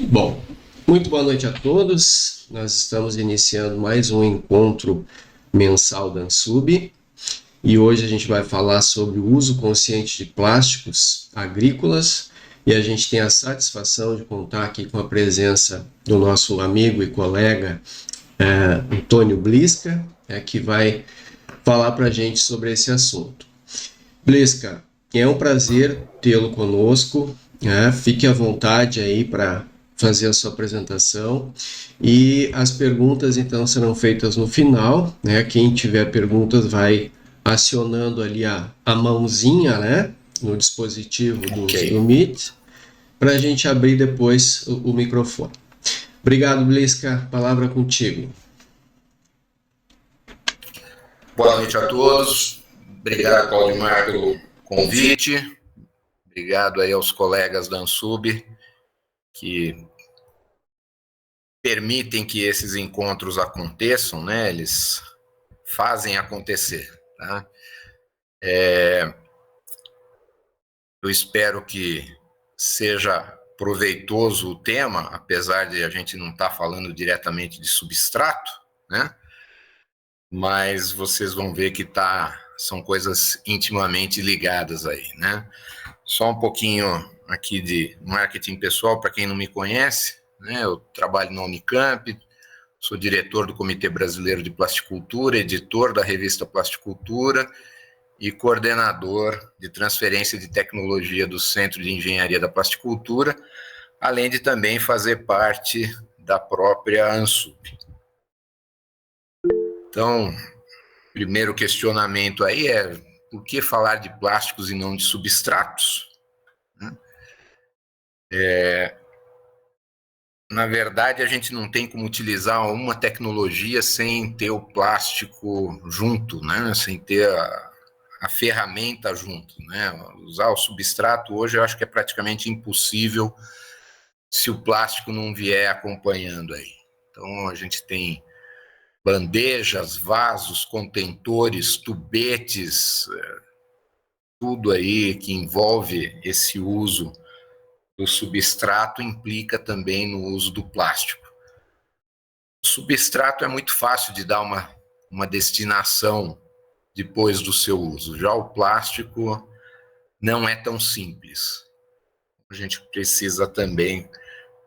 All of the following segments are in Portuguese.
Bom, muito boa noite a todos. Nós estamos iniciando mais um encontro mensal da Ansub e hoje a gente vai falar sobre o uso consciente de plásticos agrícolas e a gente tem a satisfação de contar aqui com a presença do nosso amigo e colega Antônio Blisca, que vai falar para a gente sobre esse assunto. Blisca, é um prazer tê-lo conosco. Fique à vontade aí para fazer a sua apresentação e as perguntas então serão feitas no final, né? Quem tiver perguntas vai acionando ali a mãozinha, né? No dispositivo do Meet para a gente abrir depois o microfone. Obrigado, Blisca. Palavra contigo. Boa noite a todos. Obrigado, Claudimar, pelo convite. Obrigado aí aos colegas da Ansub que permitem que esses encontros aconteçam, né? Eles fazem acontecer, tá? Eu espero que seja proveitoso o tema, apesar de a gente não estar falando diretamente de substrato, né? Mas vocês vão ver que são coisas intimamente ligadas aí, né? Só um pouquinho aqui de marketing pessoal, para quem não me conhece, né? Eu trabalho na Unicamp, sou diretor do Comitê Brasileiro de Plasticultura, editor da revista Plasticultura e coordenador de transferência de tecnologia do Centro de Engenharia da Plasticultura, além de também fazer parte da própria Ansub. Então, primeiro questionamento aí é: por que falar de plásticos e não de substratos? Na verdade, a gente não tem como utilizar uma tecnologia sem ter o plástico junto, né? Sem ter a ferramenta junto, né? Usar o substrato hoje eu acho que é praticamente impossível se o plástico não vier acompanhando aí. Então, a gente tem bandejas, vasos, contentores, tubetes, tudo aí que envolve esse uso do substrato implica também no uso do plástico. O substrato é muito fácil de dar uma destinação depois do seu uso. Já o plástico não é tão simples. A gente precisa também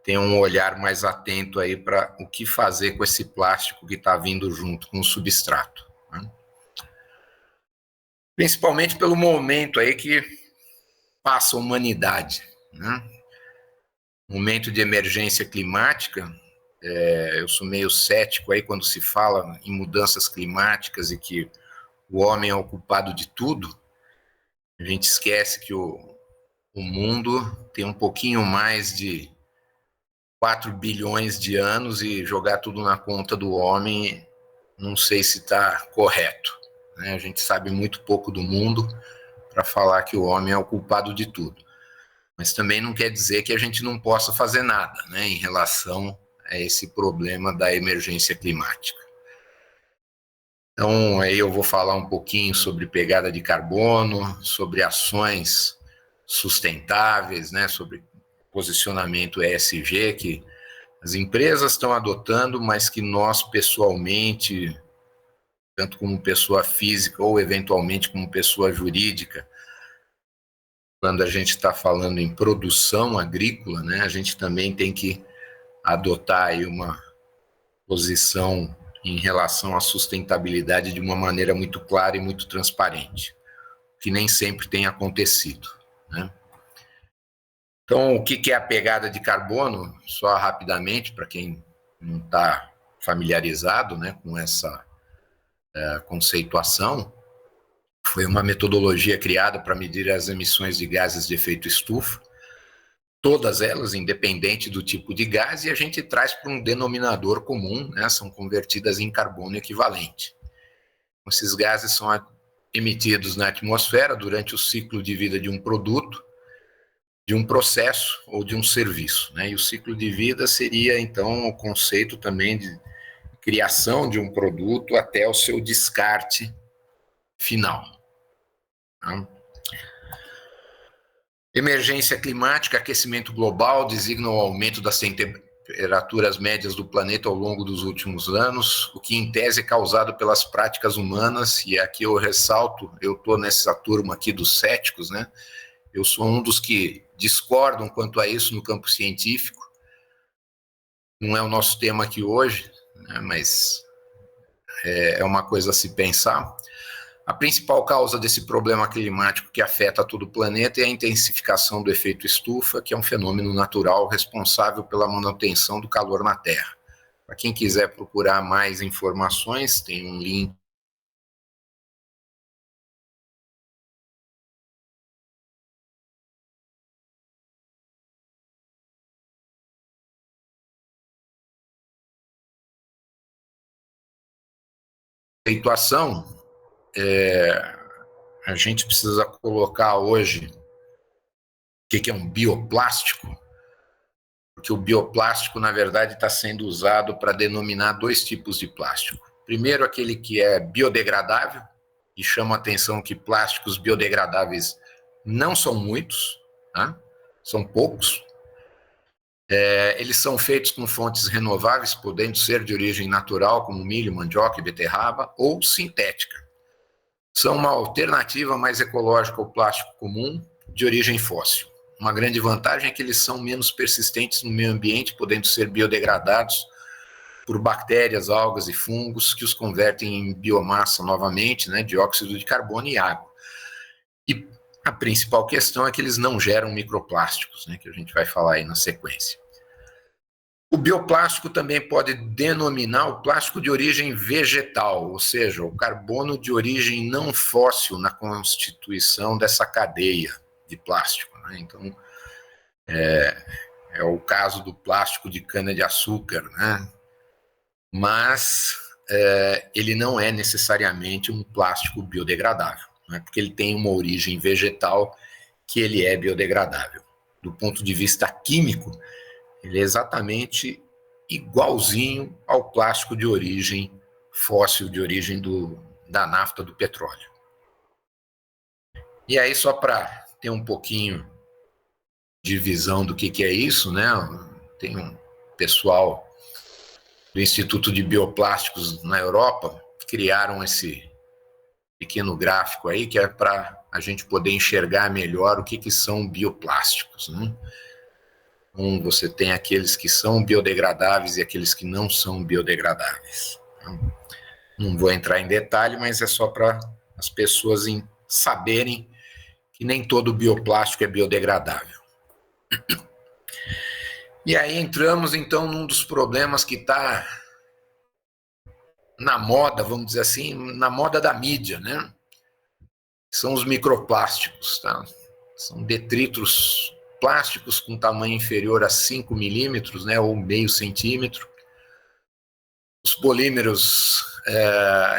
ter um olhar mais atento aí para o que fazer com esse plástico que está vindo junto com o substrato, né? Principalmente pelo momento aí que passa a humanidade, né? Momento de emergência climática. Eu sou meio cético aí quando se fala em mudanças climáticas e que o homem é o culpado de tudo. A gente esquece que o mundo tem um pouquinho mais de 4 bilhões de anos e jogar tudo na conta do homem, não sei se está correto, né? A gente sabe muito pouco do mundo para falar que o homem é o culpado de tudo. Mas também não quer dizer que a gente não possa fazer nada, né, em relação a esse problema da emergência climática. Então, aí eu vou falar um pouquinho sobre pegada de carbono, sobre ações sustentáveis, né, sobre posicionamento ESG, que as empresas estão adotando, mas que nós, pessoalmente, tanto como pessoa física ou eventualmente como pessoa jurídica, quando a gente está falando em produção agrícola, né, a gente também tem que adotar aí uma posição em relação à sustentabilidade de uma maneira muito clara e muito transparente, que nem sempre tem acontecido, né? Então, o que é a pegada de carbono? Só rapidamente, para quem não está familiarizado, né, com essa conceituação, foi uma metodologia criada para medir as emissões de gases de efeito estufa, todas elas, independente do tipo de gás, e a gente traz para um denominador comum, né, são convertidas em carbono equivalente. Esses gases são emitidos na atmosfera durante o ciclo de vida de um produto, de um processo ou de um serviço, né? E o ciclo de vida seria, então, o conceito também de criação de um produto até o seu descarte final, tá? Emergência climática, aquecimento global, designa o aumento das temperaturas médias do planeta ao longo dos últimos anos, o que em tese é causado pelas práticas humanas, e aqui eu ressalto, eu estou nessa turma aqui dos céticos, né? Eu sou um dos que discordam quanto a isso no campo científico, não é o nosso tema aqui hoje, né? Mas é uma coisa a se pensar. A principal causa desse problema climático que afeta todo o planeta é a intensificação do efeito estufa, que é um fenômeno natural responsável pela manutenção do calor na Terra. Para quem quiser procurar mais informações, tem um link. Situação, a gente precisa colocar hoje o que é um bioplástico, porque o bioplástico, na verdade, está sendo usado para denominar dois tipos de plástico. Primeiro, aquele que é biodegradável, e chama a atenção que plásticos biodegradáveis não são muitos, né? São poucos. Eles são feitos com fontes renováveis, podendo ser de origem natural, como milho, mandioca e beterraba, ou sintética. São uma alternativa mais ecológica ao plástico comum, de origem fóssil. Uma grande vantagem é que eles são menos persistentes no meio ambiente, podendo ser biodegradados por bactérias, algas e fungos, que os convertem em biomassa novamente, né, dióxido de carbono e água. E a principal questão é que eles não geram microplásticos, né, que a gente vai falar aí na sequência. O bioplástico também pode denominar o plástico de origem vegetal, ou seja, o carbono de origem não fóssil na constituição dessa cadeia de plástico, né? Então, é o caso do plástico de cana-de-açúcar, né? Mas ele não é necessariamente um plástico biodegradável, né? Porque ele tem uma origem vegetal que ele é biodegradável. Do ponto de vista químico, ele é exatamente igualzinho ao plástico de origem fóssil, de origem da nafta do petróleo. E aí, só para ter um pouquinho de visão do que é isso, né? Tem um pessoal do Instituto de Bioplásticos na Europa que criaram esse pequeno gráfico aí, que é para a gente poder enxergar melhor o que são bioplásticos, né? Você tem aqueles que são biodegradáveis e aqueles que não são biodegradáveis. Não vou entrar em detalhe, mas é só para as pessoas saberem que nem todo bioplástico é biodegradável. E aí entramos, então, num dos problemas que está na moda, vamos dizer assim, na moda da mídia, né? São os microplásticos, tá? São detritos plásticos com tamanho inferior a 5 milímetros, né, ou meio centímetro. Os polímeros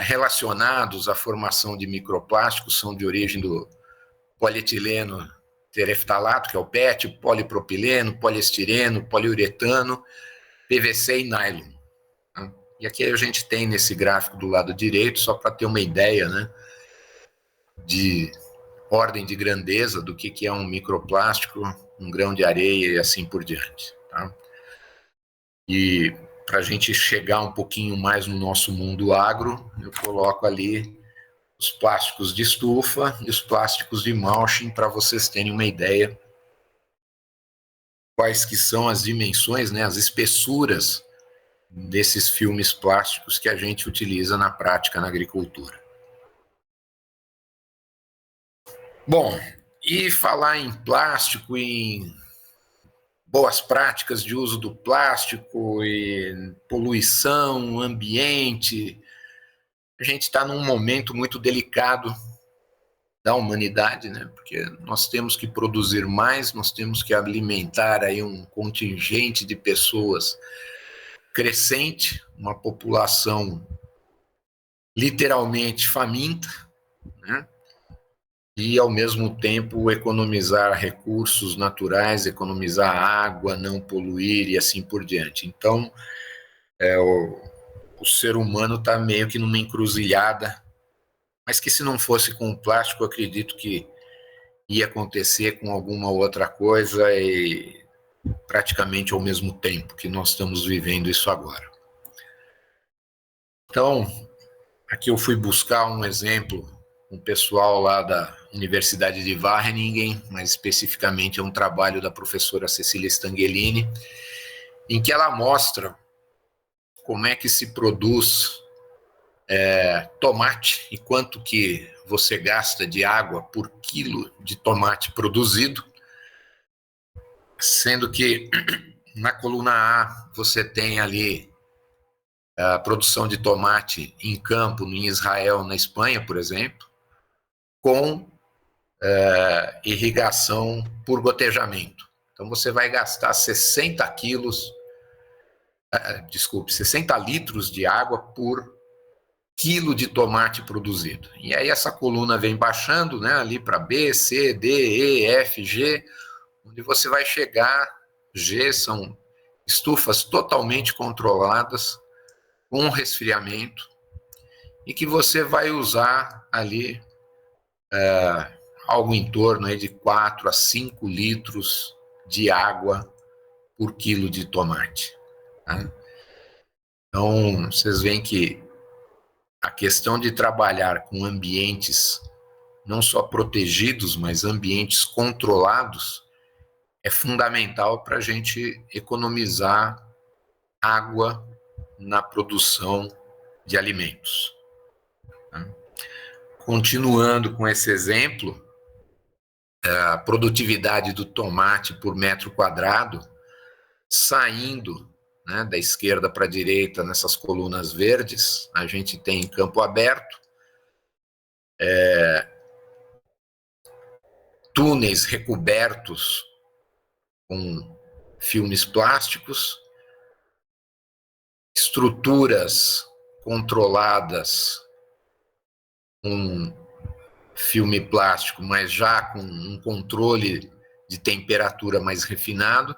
relacionados à formação de microplásticos são de origem do polietileno tereftalato, que é o PET, polipropileno, poliestireno, poliuretano, PVC e nylon. Tá? E aqui a gente tem nesse gráfico do lado direito, só para ter uma ideia, né, de ordem de grandeza do que é um microplástico, um grão de areia e assim por diante. Tá? E para a gente chegar um pouquinho mais no nosso mundo agro, eu coloco ali os plásticos de estufa e os plásticos de mulching para vocês terem uma ideia quais que são as dimensões, né, as espessuras desses filmes plásticos que a gente utiliza na prática na agricultura. Bom, e falar em plástico, em boas práticas de uso do plástico e poluição, ambiente, a gente está num momento muito delicado da humanidade, né? Porque nós temos que produzir mais, nós temos que alimentar aí um contingente de pessoas crescente, uma população literalmente faminta, né? E, ao mesmo tempo, economizar recursos naturais, economizar água, não poluir e assim por diante. Então, o ser humano está meio que numa encruzilhada, mas que se não fosse com o plástico, eu acredito que ia acontecer com alguma outra coisa e praticamente ao mesmo tempo que nós estamos vivendo isso agora. Então, aqui eu fui buscar um exemplo com o pessoal lá da Universidade de Wageningen, mais especificamente é um trabalho da professora Cecília Stangelini, em que ela mostra como é que se produz tomate e quanto que você gasta de água por quilo de tomate produzido, sendo que na coluna A você tem ali a produção de tomate em campo, em Israel, na Espanha, por exemplo, com irrigação por gotejamento. Então você vai gastar 60 litros de água por quilo de tomate produzido. E aí essa coluna vem baixando, né, ali para B, C, D, E, F, G, onde você vai chegar, G são estufas totalmente controladas, com resfriamento, e que você vai usar ali algo em torno aí de 4 a 5 litros de água por quilo de tomate. Tá? Então, vocês veem que a questão de trabalhar com ambientes não só protegidos, mas ambientes controlados, é fundamental para a gente economizar água na produção de alimentos. Tá? Continuando com esse exemplo, a produtividade do tomate por metro quadrado, saindo, né, da esquerda para a direita, nessas colunas verdes, a gente tem campo aberto, túneis recobertos com filmes plásticos, estruturas controladas com filme plástico, mas já com um controle de temperatura mais refinado.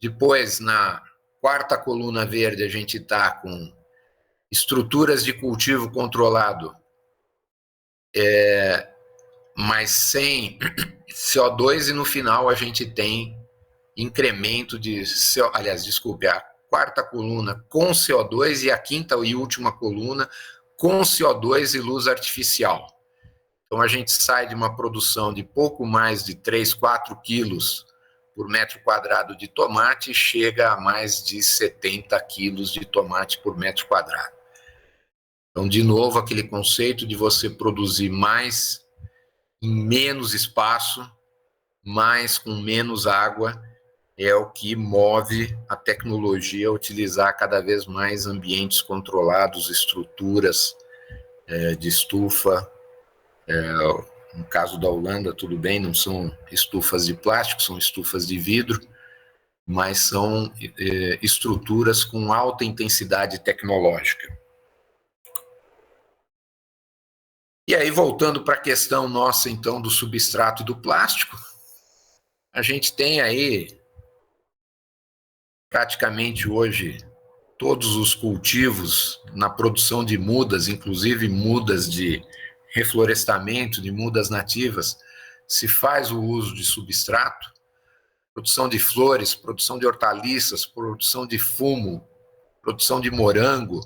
Depois, na quarta coluna verde, a gente está com estruturas de cultivo controlado, mas sem CO2, e no final a gente tem incremento de CO2, aliás, desculpe, a quarta coluna com CO2 e a quinta e última coluna com CO2 e luz artificial. Então a gente sai de uma produção de pouco mais de 3, 4 quilos por metro quadrado de tomate e chega a mais de 70 quilos de tomate por metro quadrado. Então, de novo, aquele conceito de você produzir mais em menos espaço, mais com menos água, é o que move a tecnologia a utilizar cada vez mais ambientes controlados, estruturas de estufa. No caso da Holanda, tudo bem, não são estufas de plástico, são estufas de vidro, mas são estruturas com alta intensidade tecnológica. E aí, voltando para a questão nossa, então, do substrato e do plástico, a gente tem aí, praticamente hoje, todos os cultivos na produção de mudas, inclusive mudas de reflorestamento, de mudas nativas, se faz o uso de substrato, produção de flores, produção de hortaliças, produção de fumo, produção de morango.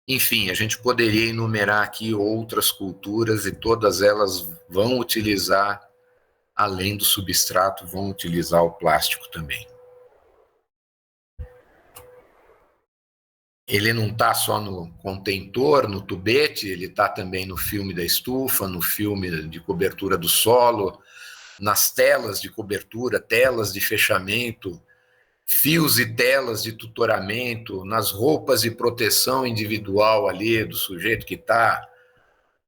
Enfim, a gente poderia enumerar aqui outras culturas e todas elas vão utilizar, além do substrato, vão utilizar o plástico também. Ele não está só no contentor, no tubete, ele está também no filme da estufa, no filme de cobertura do solo, nas telas de cobertura, telas de fechamento, fios e telas de tutoramento, nas roupas de proteção individual ali do sujeito que está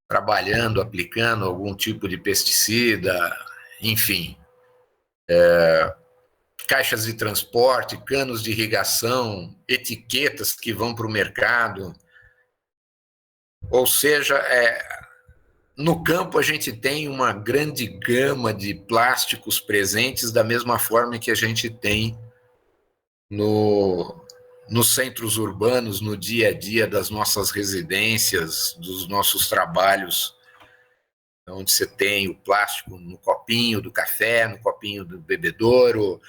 trabalhando, aplicando algum tipo de pesticida, enfim. Caixas de transporte, canos de irrigação, etiquetas que vão para o mercado. Ou seja, no campo a gente tem uma grande gama de plásticos presentes, da mesma forma que a gente tem nos centros urbanos, no dia a dia das nossas residências, dos nossos trabalhos onde você tem o plástico no copinho do café, no copinho do bebedouro,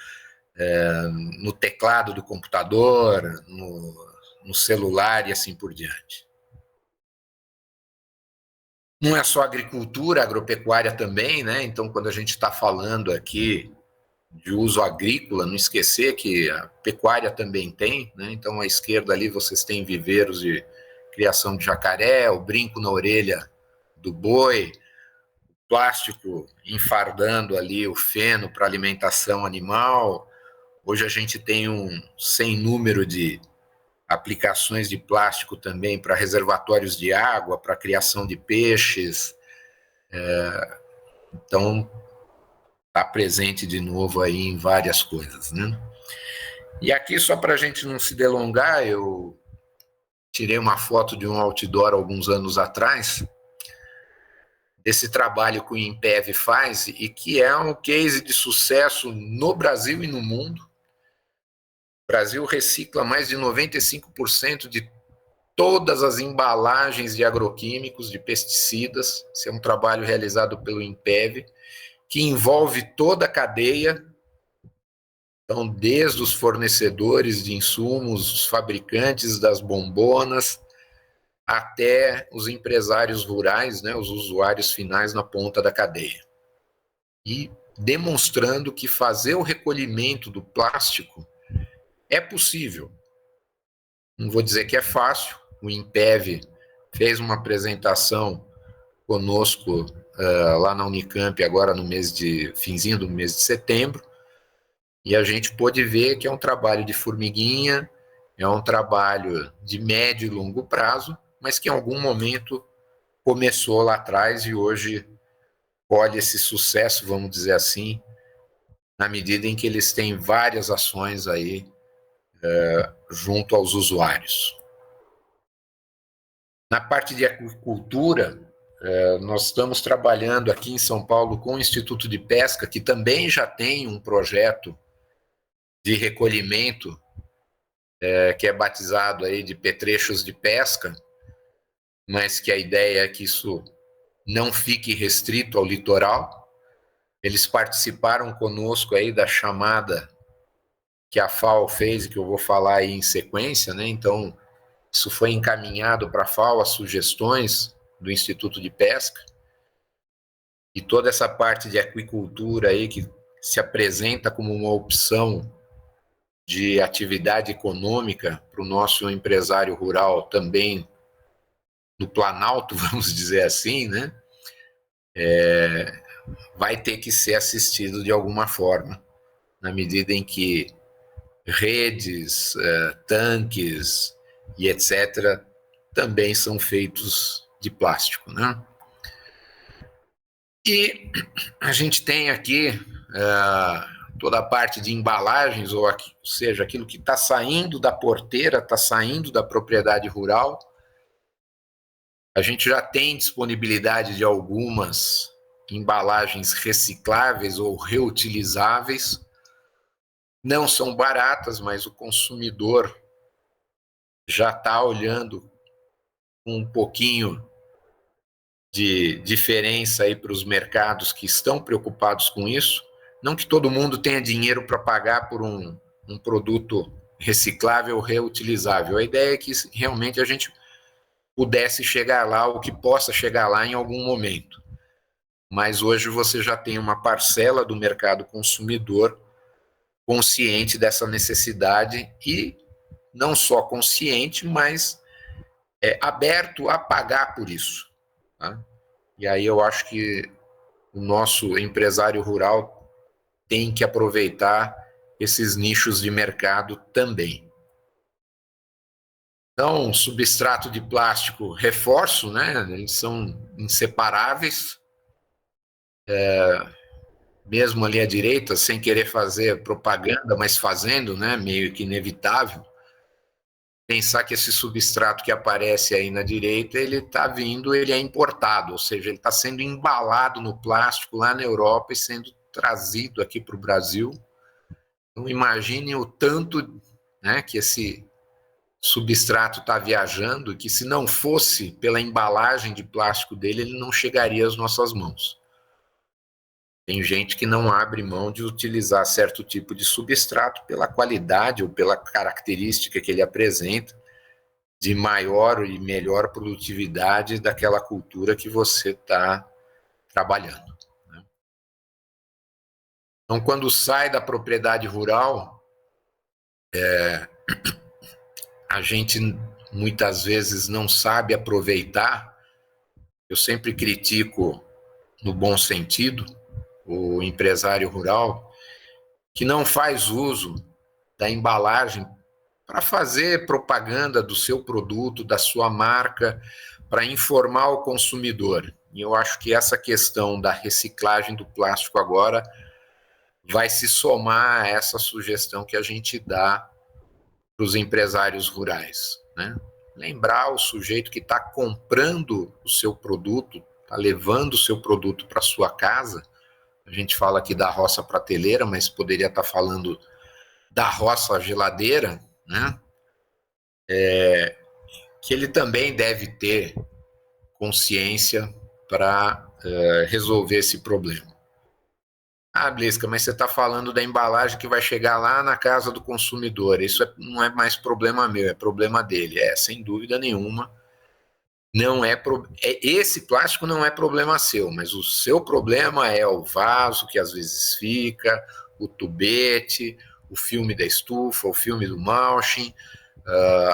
no teclado do computador, no celular e assim por diante. Não é só agricultura, agropecuária também, né? Então, quando a gente está falando aqui de uso agrícola, não esquecer que a pecuária também tem, né? Então, à esquerda ali vocês têm viveiros de criação de jacaré, o brinco na orelha do boi, plástico enfardando ali o feno para alimentação animal. Hoje a gente tem um sem número de aplicações de plástico também para reservatórios de água, para criação de peixes. Então, está presente de novo aí em várias coisas, né? E aqui, só para a gente não se delongar, eu tirei uma foto de um outdoor alguns anos atrás, desse trabalho que o INPEV faz e que é um case de sucesso no Brasil e no mundo. O Brasil recicla mais de 95% de todas as embalagens de agroquímicos, de pesticidas. Esse é um trabalho realizado pelo INPEV, que envolve toda a cadeia, então, desde os fornecedores de insumos, os fabricantes das bombonas, até os empresários rurais, né, os usuários finais na ponta da cadeia. E demonstrando que fazer o recolhimento do plástico é possível. Não vou dizer que é fácil, o INPEV fez uma apresentação conosco lá na Unicamp, agora no finzinho do mês de setembro, e a gente pôde ver que é um trabalho de formiguinha, é um trabalho de médio e longo prazo, mas que em algum momento começou lá atrás e hoje colhe esse sucesso, vamos dizer assim, na medida em que eles têm várias ações aí junto aos usuários. Na parte de aquicultura, nós estamos trabalhando aqui em São Paulo com o Instituto de Pesca, que também já tem um projeto de recolhimento que é batizado aí de petrechos de pesca, mas que a ideia é que isso não fique restrito ao litoral. Eles participaram conosco aí da chamada que a FAO fez e que eu vou falar aí em sequência, né? Então, isso foi encaminhado para a FAO, as sugestões do Instituto de Pesca, e toda essa parte de aquicultura aí que se apresenta como uma opção de atividade econômica para o nosso empresário rural também no Planalto, vamos dizer assim, né? Vai ter que ser assistido de alguma forma, na medida em que redes, tanques e etc. também são feitos de plástico, né? E a gente tem aqui toda a parte de embalagens, ou seja, aquilo que está saindo da porteira, está saindo da propriedade rural. A gente já tem disponibilidade de algumas embalagens recicláveis ou reutilizáveis. Não são baratas, mas o consumidor já está olhando com um pouquinho de diferença aí para os mercados que estão preocupados com isso. Não que todo mundo tenha dinheiro para pagar por um produto reciclável ou reutilizável. A ideia é que realmente a gente pudesse chegar lá, ou que possa chegar lá em algum momento. Mas hoje você já tem uma parcela do mercado consumidor consciente dessa necessidade e não só consciente, mas aberto a pagar por isso. Tá? E aí eu acho que o nosso empresário rural tem que aproveitar esses nichos de mercado também. Então, substrato de plástico, reforço, né? Eles são inseparáveis. Mesmo ali à direita, sem querer fazer propaganda, mas fazendo, né? Meio que inevitável. Pensar que esse substrato que aparece aí na direita, ele está vindo, ele é importado, ou seja, ele está sendo embalado no plástico lá na Europa e sendo trazido aqui para o Brasil. Então, imagine o tanto, né, que esse substrato está viajando, que se não fosse pela embalagem de plástico dele, ele não chegaria às nossas mãos. Tem gente que não abre mão de utilizar certo tipo de substrato pela qualidade ou pela característica que ele apresenta de maior e melhor produtividade daquela cultura que você está trabalhando. Então, quando sai da propriedade rural, a gente muitas vezes não sabe aproveitar. Eu sempre critico, no bom sentido, o empresário rural que não faz uso da embalagem para fazer propaganda do seu produto, da sua marca, para informar o consumidor. E eu acho que essa questão da reciclagem do plástico agora vai se somar a essa sugestão que a gente dá para os empresários rurais, né? Lembrar o sujeito que está comprando o seu produto, está levando o seu produto para sua casa. A gente fala aqui da roça prateleira, mas poderia estar falando da roça geladeira, né? Que ele também deve ter consciência para resolver esse problema. Ah, Blisca, mas você está falando da embalagem que vai chegar lá na casa do consumidor. Isso não é mais problema meu, é problema dele. Sem dúvida nenhuma. Não esse plástico não é problema seu, mas o seu problema é o vaso que às vezes fica, o tubete, o filme da estufa, o filme do mulching,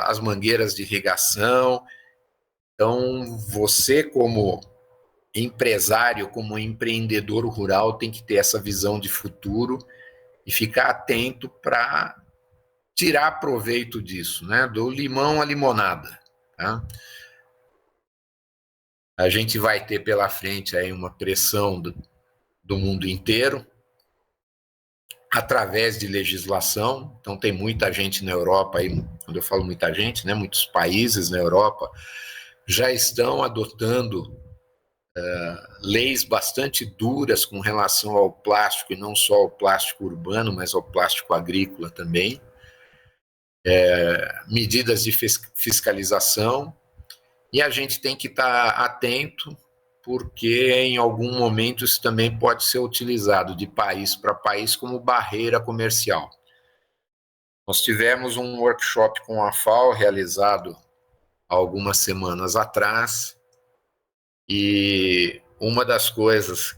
as mangueiras de irrigação. Então, você como empresário, como empreendedor rural, tem que ter essa visão de futuro e ficar atento para tirar proveito disso, né? Do limão à limonada, tá? A gente vai ter pela frente aí uma pressão do mundo inteiro através de legislação. Então tem muita gente na Europa aí, quando eu falo muita gente, né? Muitos países na Europa já estão adotando leis bastante duras com relação ao plástico, e não só ao plástico urbano, mas ao plástico agrícola também. Medidas de fiscalização, e a gente tem que estar atento, porque em algum momento isso também pode ser utilizado de país para país como barreira comercial. Nós tivemos um workshop com a FAO realizado há algumas semanas atrás, e uma das coisas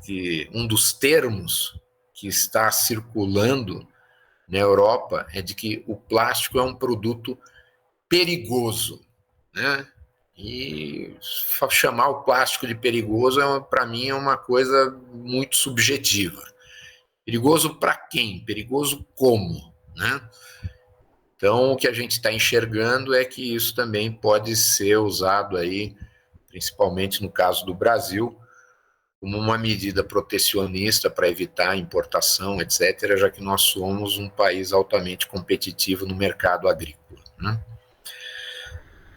um dos termos que está circulando na Europa é de que o plástico é um produto perigoso, né? E chamar o plástico de perigoso, para mim, é uma coisa muito subjetiva. Perigoso para quem? Perigoso como, né? Então, o que a gente está enxergando é que isso também pode ser usado aí, principalmente no caso do Brasil, como uma medida protecionista para evitar a importação, etc., já que nós somos um país altamente competitivo no mercado agrícola, né?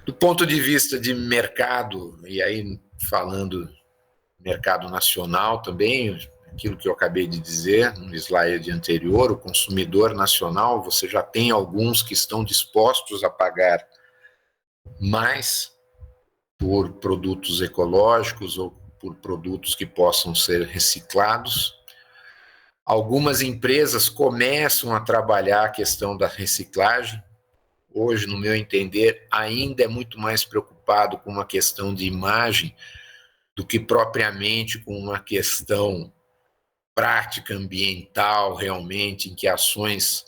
Do ponto de vista de mercado, e aí falando mercado nacional também, aquilo que eu acabei de dizer no slide anterior, o consumidor nacional, você já tem alguns que estão dispostos a pagar mais por produtos ecológicos ou por produtos que possam ser reciclados. Algumas empresas começam a trabalhar a questão da reciclagem. Hoje, no meu entender, ainda é muito mais preocupado com uma questão de imagem do que propriamente com uma questão prática ambiental, realmente, em que ações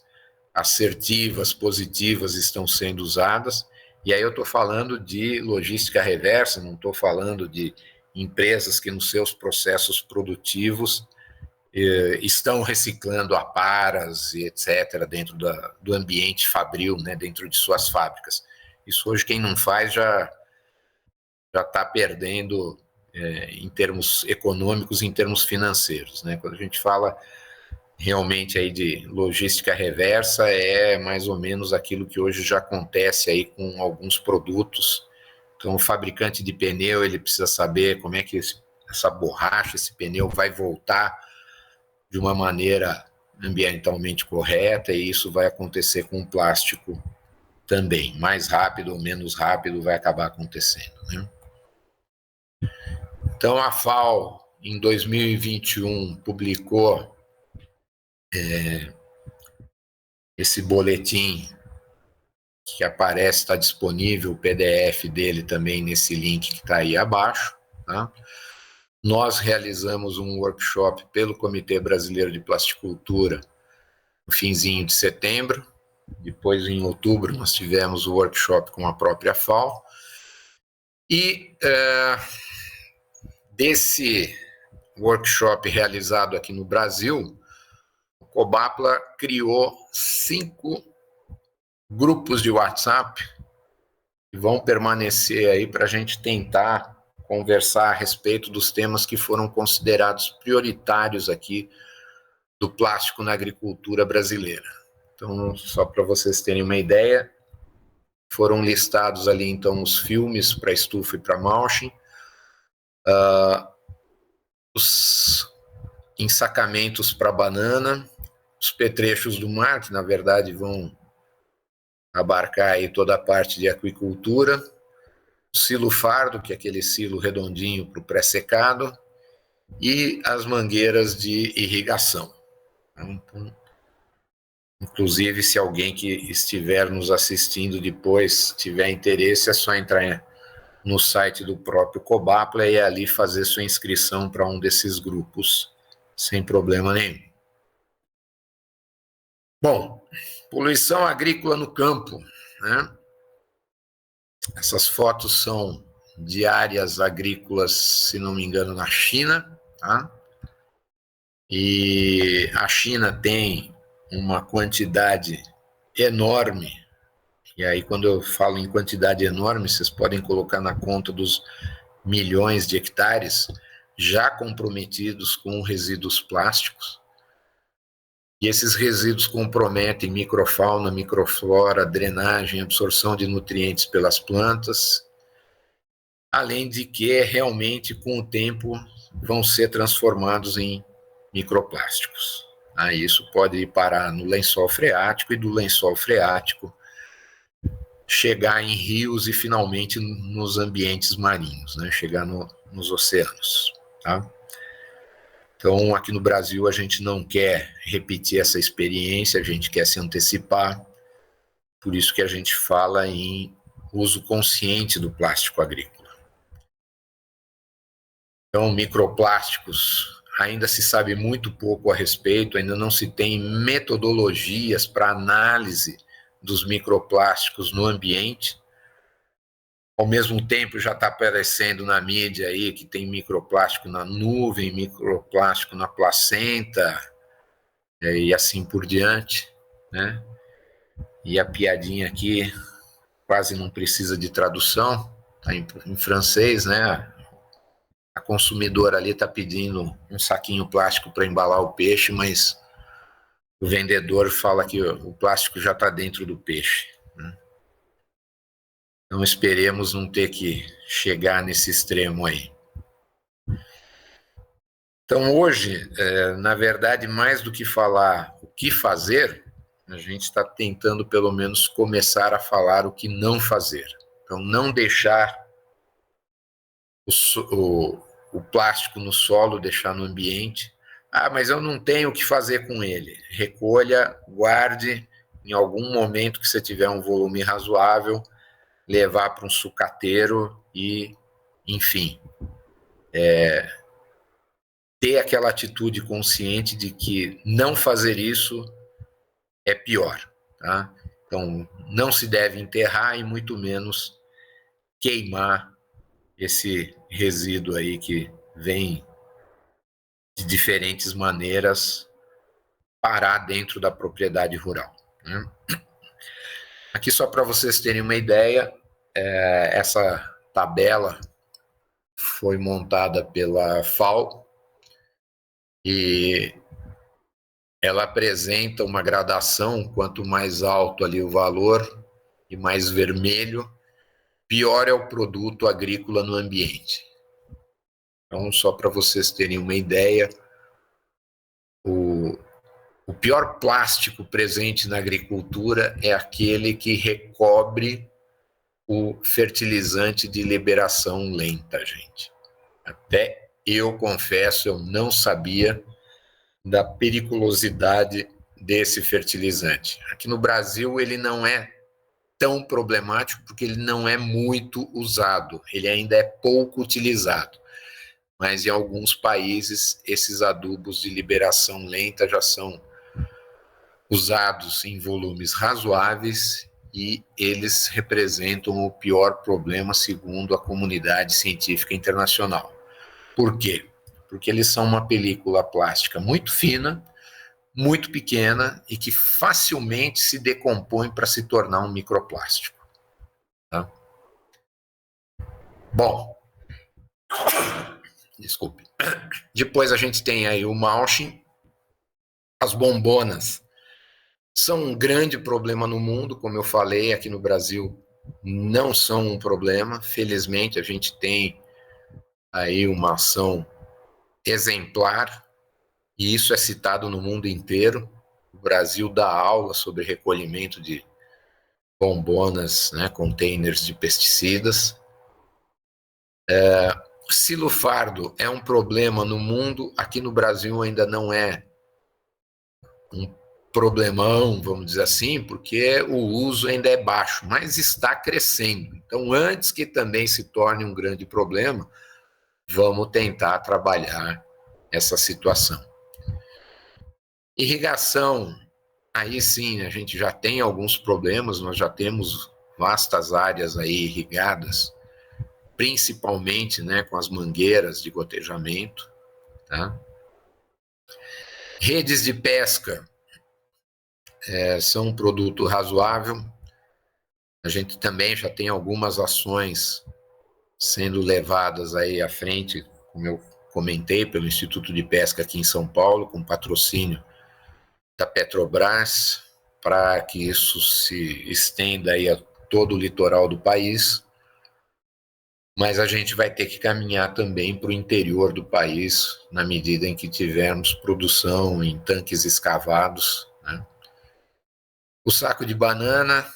assertivas, positivas estão sendo usadas. E aí eu estou falando de logística reversa, não estou falando de empresas que nos seus processos produtivos estão reciclando aparas e etc. dentro do ambiente fabril, né, dentro de suas fábricas. Isso hoje quem não faz já está perdendo em termos econômicos, em termos financeiros, né? Quando a gente fala realmente aí de logística reversa, é mais ou menos aquilo que hoje já acontece aí com alguns produtos. Então, o fabricante de pneu, ele precisa saber como é que essa borracha, esse pneu vai voltar de uma maneira ambientalmente correta, e isso vai acontecer com o plástico também, mais rápido ou menos rápido, vai acabar acontecendo, né? Então, a FAO, em 2021, publicou esse boletim que aparece, está disponível, o PDF dele também nesse link que está aí abaixo, tá? Nós realizamos um workshop pelo Comitê Brasileiro de Plasticultura no finzinho de setembro. Depois, em outubro, nós tivemos o workshop com a própria FAO. E desse workshop realizado aqui no Brasil, o Cobapla criou 5 grupos de WhatsApp que vão permanecer aí para a gente tentar conversar a respeito dos temas que foram considerados prioritários aqui do plástico na agricultura brasileira. Então, só para vocês terem uma ideia, foram listados ali, então, os filmes para estufa e para mulching, os ensacamentos para banana, os petrechos do mar, que, na verdade, vão abarcar aí toda a parte de aquicultura, o silo fardo, que é aquele silo redondinho para o pré-secado, e as mangueiras de irrigação. Então, inclusive, se alguém que estiver nos assistindo depois tiver interesse, é só entrar no site do próprio Cobapla e ali fazer sua inscrição para um desses grupos, sem problema nenhum. Bom, poluição agrícola no campo, né? Essas fotos são de áreas agrícolas, se não me engano, na China, tá? E a China tem uma quantidade enorme, e aí quando eu falo em quantidade enorme, vocês podem colocar na conta dos milhões de hectares já comprometidos com resíduos plásticos. E esses resíduos comprometem microfauna, microflora, drenagem, absorção de nutrientes pelas plantas, além de que realmente com o tempo vão ser transformados em microplásticos. Isso pode parar no lençol freático e do lençol freático chegar em rios e finalmente nos ambientes marinhos, né? Chegar nos oceanos, tá? Então, aqui no Brasil, a gente não quer repetir essa experiência, a gente quer se antecipar, por isso que a gente fala em uso consciente do plástico agrícola. Então, microplásticos, ainda se sabe muito pouco a respeito, ainda não se tem metodologias para análise dos microplásticos no ambiente. Ao mesmo tempo, já está aparecendo na mídia aí que tem microplástico na nuvem, microplástico na placenta, e assim por diante, né? E a piadinha aqui quase não precisa de tradução, está em francês, né? A consumidora ali está pedindo um saquinho plástico para embalar o peixe, mas o vendedor fala que o plástico já está dentro do peixe, né? Então, esperemos não ter que chegar nesse extremo aí. Então, hoje, na verdade, mais do que falar o que fazer, a gente está tentando, pelo menos, começar a falar o que não fazer. Então, não deixar o plástico no solo, deixar no ambiente. Mas eu não tenho o que fazer com ele. Recolha, guarde, em algum momento que você tiver um volume razoável, levar para um sucateiro e, enfim, ter aquela atitude consciente de que não fazer isso é pior, tá? Então, não se deve enterrar e muito menos queimar esse resíduo aí que vem de diferentes maneiras parar dentro da propriedade rural, né? Aqui só para vocês terem uma ideia, essa tabela foi montada pela FAO e ela apresenta uma gradação, quanto mais alto ali o valor e mais vermelho, pior é o produto agrícola no ambiente. Então, só para vocês terem uma ideia, o O pior plástico presente na agricultura é aquele que recobre o fertilizante de liberação lenta, gente. Até eu confesso, eu não sabia da periculosidade desse fertilizante. Aqui no Brasil ele não é tão problemático porque ele não é muito usado, ele ainda é pouco utilizado. Mas em alguns países esses adubos de liberação lenta já são usados em volumes razoáveis e eles representam o pior problema segundo a comunidade científica internacional. Por quê? Porque eles são uma película plástica muito fina, muito pequena e que facilmente se decompõe para se tornar um microplástico. Tá? Bom, desculpe. Depois a gente tem aí o mulching, as bombonas. São um grande problema no mundo, como eu falei, aqui no Brasil não são um problema. Felizmente a gente tem aí uma ação exemplar e isso é citado no mundo inteiro. O Brasil dá aula sobre recolhimento de bombonas, né, containers de pesticidas. Silofardo é um problema no mundo, aqui no Brasil ainda não é um problemão, vamos dizer assim, porque o uso ainda é baixo, mas está crescendo. Então, antes que também se torne um grande problema, vamos tentar trabalhar essa situação. Irrigação, aí sim, a gente já tem alguns problemas, nós já temos vastas áreas aí irrigadas, principalmente, né, com as mangueiras de gotejamento, tá? Redes de pesca são um produto razoável. A gente também já tem algumas ações sendo levadas aí à frente, como eu comentei, pelo Instituto de Pesca aqui em São Paulo, com patrocínio da Petrobras, para que isso se estenda aí a todo o litoral do país. Mas a gente vai ter que caminhar também para o interior do país, na medida em que tivermos produção em tanques escavados, né? O saco de banana,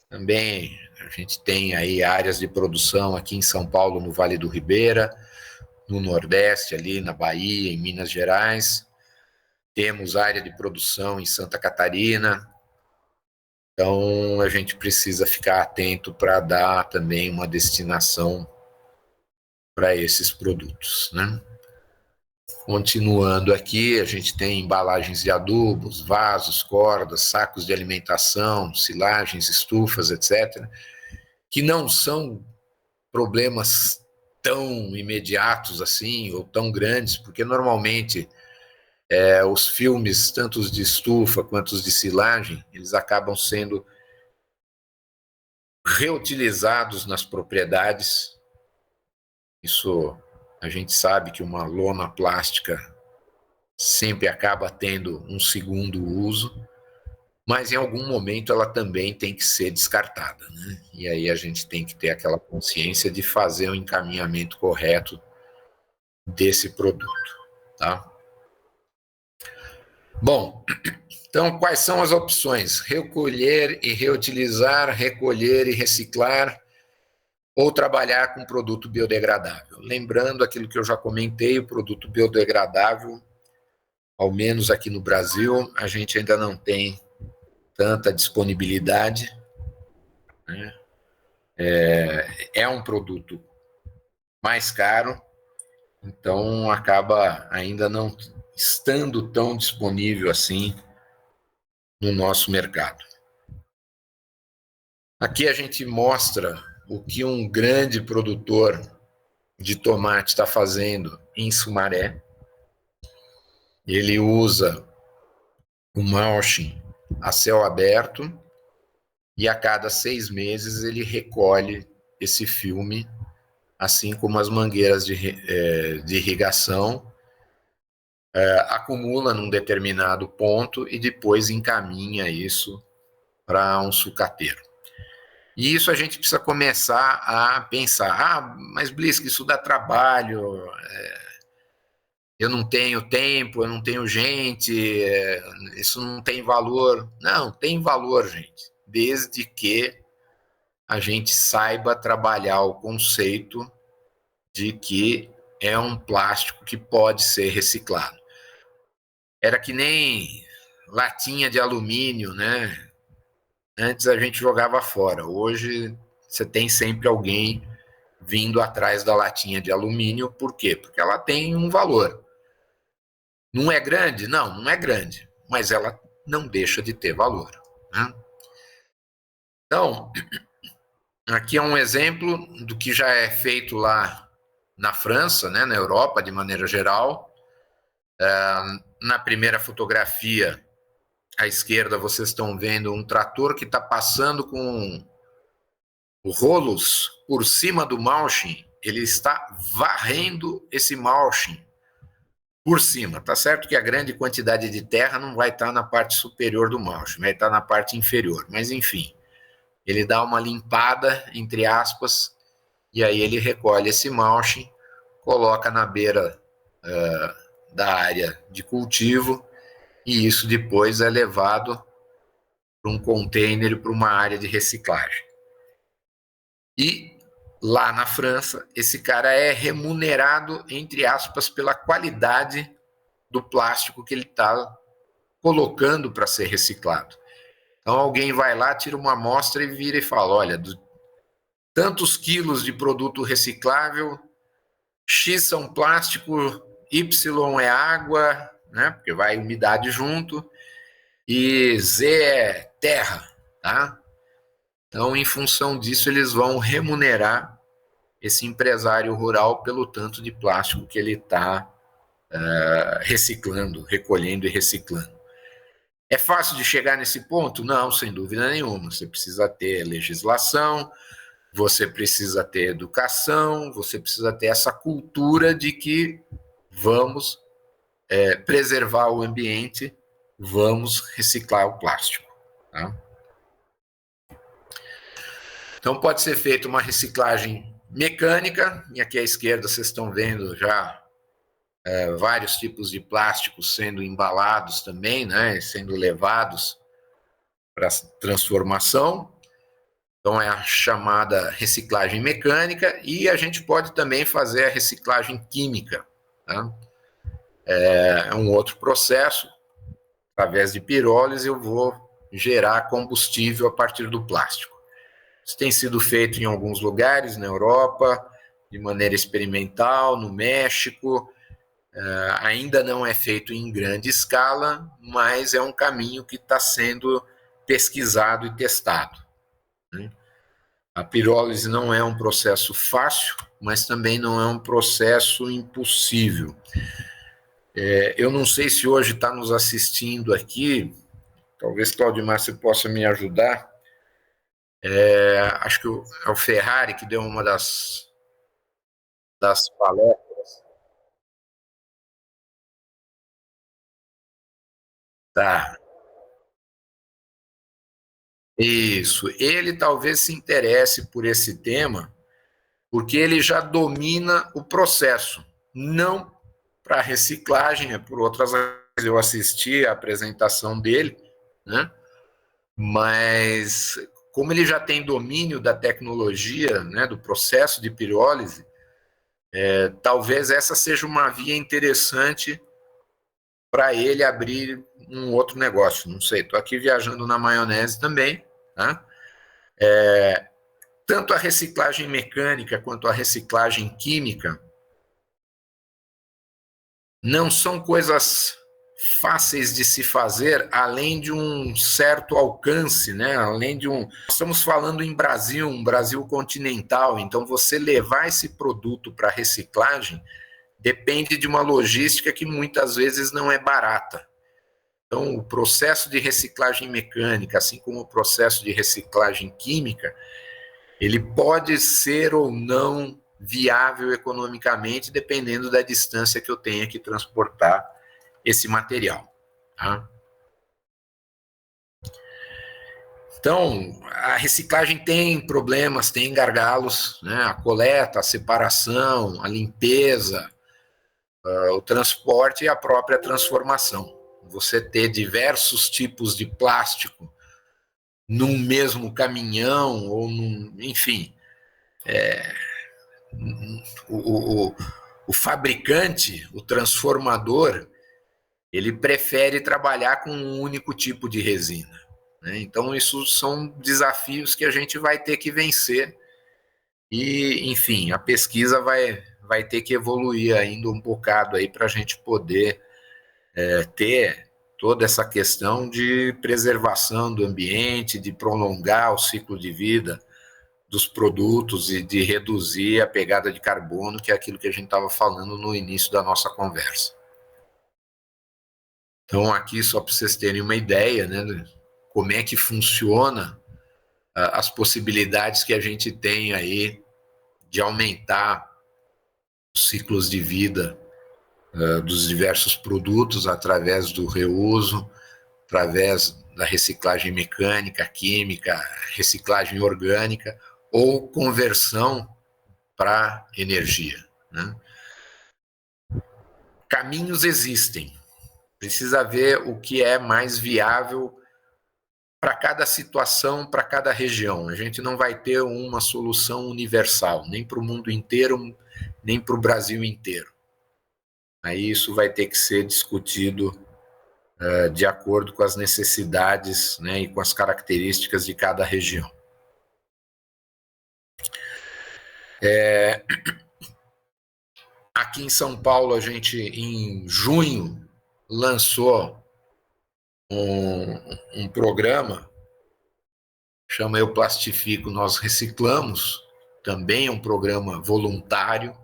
também a gente tem aí áreas de produção aqui em São Paulo, no Vale do Ribeira, no Nordeste, ali na Bahia, em Minas Gerais. Temos área de produção em Santa Catarina. Então, a gente precisa ficar atento para dar também uma destinação para esses produtos, né? Continuando aqui, a gente tem embalagens de adubos, vasos, cordas, sacos de alimentação, silagens, estufas, etc., que não são problemas tão imediatos assim, ou tão grandes, porque normalmente os filmes, tanto os de estufa quanto os de silagem, eles acabam sendo reutilizados nas propriedades. Isso a gente sabe que uma lona plástica sempre acaba tendo um segundo uso, mas em algum momento ela também tem que ser descartada, né? E aí a gente tem que ter aquela consciência de fazer o encaminhamento correto desse produto, tá? Bom, então quais são as opções? Recolher e reutilizar, recolher e reciclar, ou trabalhar com produto biodegradável. Lembrando aquilo que eu já comentei, o produto biodegradável, ao menos aqui no Brasil, a gente ainda não tem tanta disponibilidade, né? É um produto mais caro, então acaba ainda não estando tão disponível assim no nosso mercado. Aqui a gente mostra o que um grande produtor de tomate está fazendo em Sumaré. Ele usa o mulching a céu aberto e a cada 6 meses ele recolhe esse filme, assim como as mangueiras de irrigação, acumula num determinado ponto e depois encaminha isso para um sucateiro. E isso a gente precisa começar a pensar, mas Blisk, isso dá trabalho, eu não tenho tempo, eu não tenho gente, isso não tem valor. Não, tem valor, gente, desde que a gente saiba trabalhar o conceito de que é um plástico que pode ser reciclado. Era que nem latinha de alumínio, né? Antes a gente jogava fora, hoje você tem sempre alguém vindo atrás da latinha de alumínio, por quê? Porque ela tem um valor. Não é grande? Não, não é grande, mas ela não deixa de ter valor, né? Então, aqui é um exemplo do que já é feito lá na França, né, na Europa, de maneira geral. Na primeira fotografia, à esquerda, vocês estão vendo um trator que está passando com rolos por cima do mulching. Ele está varrendo esse mulching por cima. Tá certo que a grande quantidade de terra não vai estar na parte superior do mulching, vai estar na parte inferior. Mas, enfim, ele dá uma limpada, entre aspas, e aí ele recolhe esse mulching, coloca na beira da área de cultivo, e isso depois é levado para um container, para uma área de reciclagem. E lá na França, esse cara é remunerado, entre aspas, pela qualidade do plástico que ele está colocando para ser reciclado. Então alguém vai lá, tira uma amostra e vira e fala, olha, tantos quilos de produto reciclável, X são plástico, Y é água, né, porque vai umidade junto, e Z é terra, tá? Então, em função disso, eles vão remunerar esse empresário rural pelo tanto de plástico que ele está reciclando, recolhendo e reciclando. É fácil de chegar nesse ponto? Não, sem dúvida nenhuma. Você precisa ter legislação, você precisa ter educação, você precisa ter essa cultura de que vamos preservar o ambiente, vamos reciclar o plástico. Tá? Então, pode ser feita uma reciclagem mecânica, e aqui à esquerda vocês estão vendo já vários tipos de plásticos sendo embalados também, né, sendo levados para transformação. Então, é a chamada reciclagem mecânica, e a gente pode também fazer a reciclagem química. Tá? É um outro processo. Através de pirólise, eu vou gerar combustível a partir do plástico. Isso tem sido feito em alguns lugares na Europa, de maneira experimental, no México. Ainda não é feito em grande escala, mas é um caminho que está sendo pesquisado e testado. Né? A pirólise não é um processo fácil, mas também não é um processo impossível. Eu não sei se hoje está nos assistindo aqui, talvez, Claudimar, você possa me ajudar. Acho que é o Ferrari que deu uma das palestras. Tá, isso. Ele talvez se interesse por esse tema, porque ele já domina o processo, não para reciclagem, é por outras razões. Eu assisti a apresentação dele, né? Mas como ele já tem domínio da tecnologia, né, do processo de pirólise, talvez essa seja uma via interessante para ele abrir um outro negócio. Não sei, estou aqui viajando na maionese também, tá? Tanto a reciclagem mecânica quanto a reciclagem química não são coisas fáceis de se fazer, além de um certo alcance, né? Além de um... Estamos falando em Brasil, um Brasil continental, então você levar esse produto para reciclagem depende de uma logística que muitas vezes não é barata. Então, o processo de reciclagem mecânica, assim como o processo de reciclagem química, ele pode ser ou não viável economicamente, dependendo da distância que eu tenha que transportar esse material. Tá? Então, a reciclagem tem problemas, tem gargalos, né? A coleta, a separação, a limpeza, o transporte e a própria transformação. Você ter diversos tipos de plástico num mesmo caminhão, ou enfim, o fabricante, o transformador, ele prefere trabalhar com um único tipo de resina, né? Então, isso são desafios que a gente vai ter que vencer e, enfim, a pesquisa vai ter que evoluir ainda um bocado aí para a gente poder ter toda essa questão de preservação do ambiente, de prolongar o ciclo de vida dos produtos e de reduzir a pegada de carbono, que é aquilo que a gente estava falando no início da nossa conversa. Então, aqui, só para vocês terem uma ideia, né, como é que funciona as possibilidades que a gente tem aí de aumentar os ciclos de vida dos diversos produtos através do reuso, através da reciclagem mecânica, química, reciclagem orgânica ou conversão para energia, né? Caminhos existem, precisa ver o que é mais viável para cada situação, para cada região. A gente não vai ter uma solução universal, nem para o mundo inteiro, nem para o Brasil inteiro. Aí isso vai ter que ser discutido de acordo com as necessidades, né, e com as características de cada região. Aqui em São Paulo, a gente, em junho, lançou um programa, chama Eu Plastifico, Nós Reciclamos, também é um programa voluntário,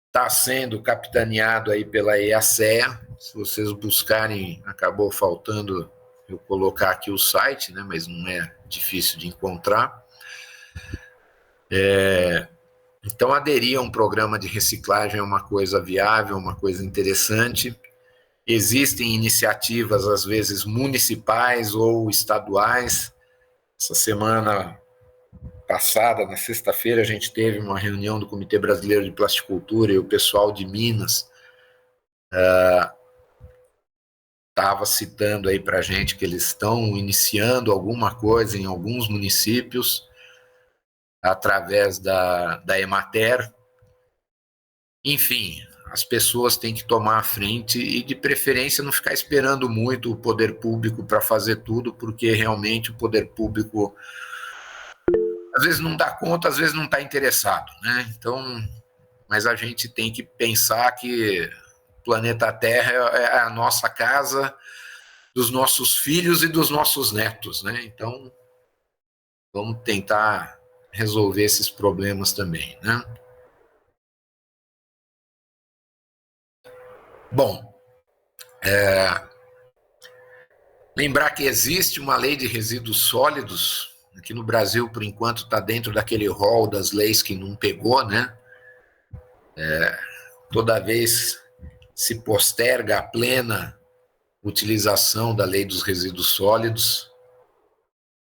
está sendo capitaneado aí pela EACEA. Se vocês buscarem, acabou faltando eu colocar aqui o site, né, mas não é difícil de encontrar. Então, aderir a um programa de reciclagem é uma coisa viável, uma coisa interessante. Existem iniciativas, às vezes, municipais ou estaduais. Essa semana passada, na sexta-feira, a gente teve uma reunião do Comitê Brasileiro de Plasticultura e o pessoal de Minas estava citando aí para a gente que eles estão iniciando alguma coisa em alguns municípios através da Emater. Enfim, as pessoas têm que tomar a frente e, de preferência, não ficar esperando muito o poder público para fazer tudo, porque realmente o poder público às vezes não dá conta, às vezes não está interessado, né? Então, mas a gente tem que pensar que o planeta Terra é a nossa casa, dos nossos filhos e dos nossos netos, né? Então, vamos tentar resolver esses problemas também, né? Bom, lembrar que existe uma lei de resíduos sólidos, aqui no Brasil, por enquanto, está dentro daquele rol das leis que não pegou, né? Toda vez se posterga a plena utilização da lei dos resíduos sólidos.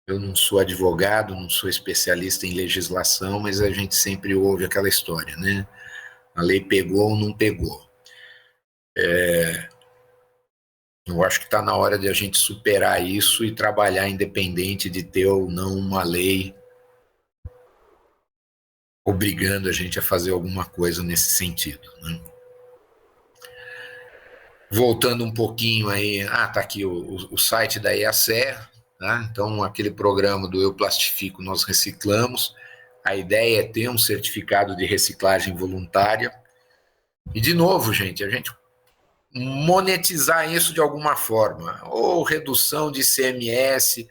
Eu não sou advogado, não sou especialista em legislação, mas a gente sempre ouve aquela história, né? A lei pegou ou não pegou. Eu acho que está na hora de a gente superar isso e trabalhar independente de ter ou não uma lei obrigando a gente a fazer alguma coisa nesse sentido, né? Voltando um pouquinho aí, tá aqui o site da EACE, tá? Então, aquele programa do Eu Plastifico, Nós Reciclamos. A ideia é ter um certificado de reciclagem voluntária. E, de novo, gente, a gente monetizar isso de alguma forma, ou redução de ICMS,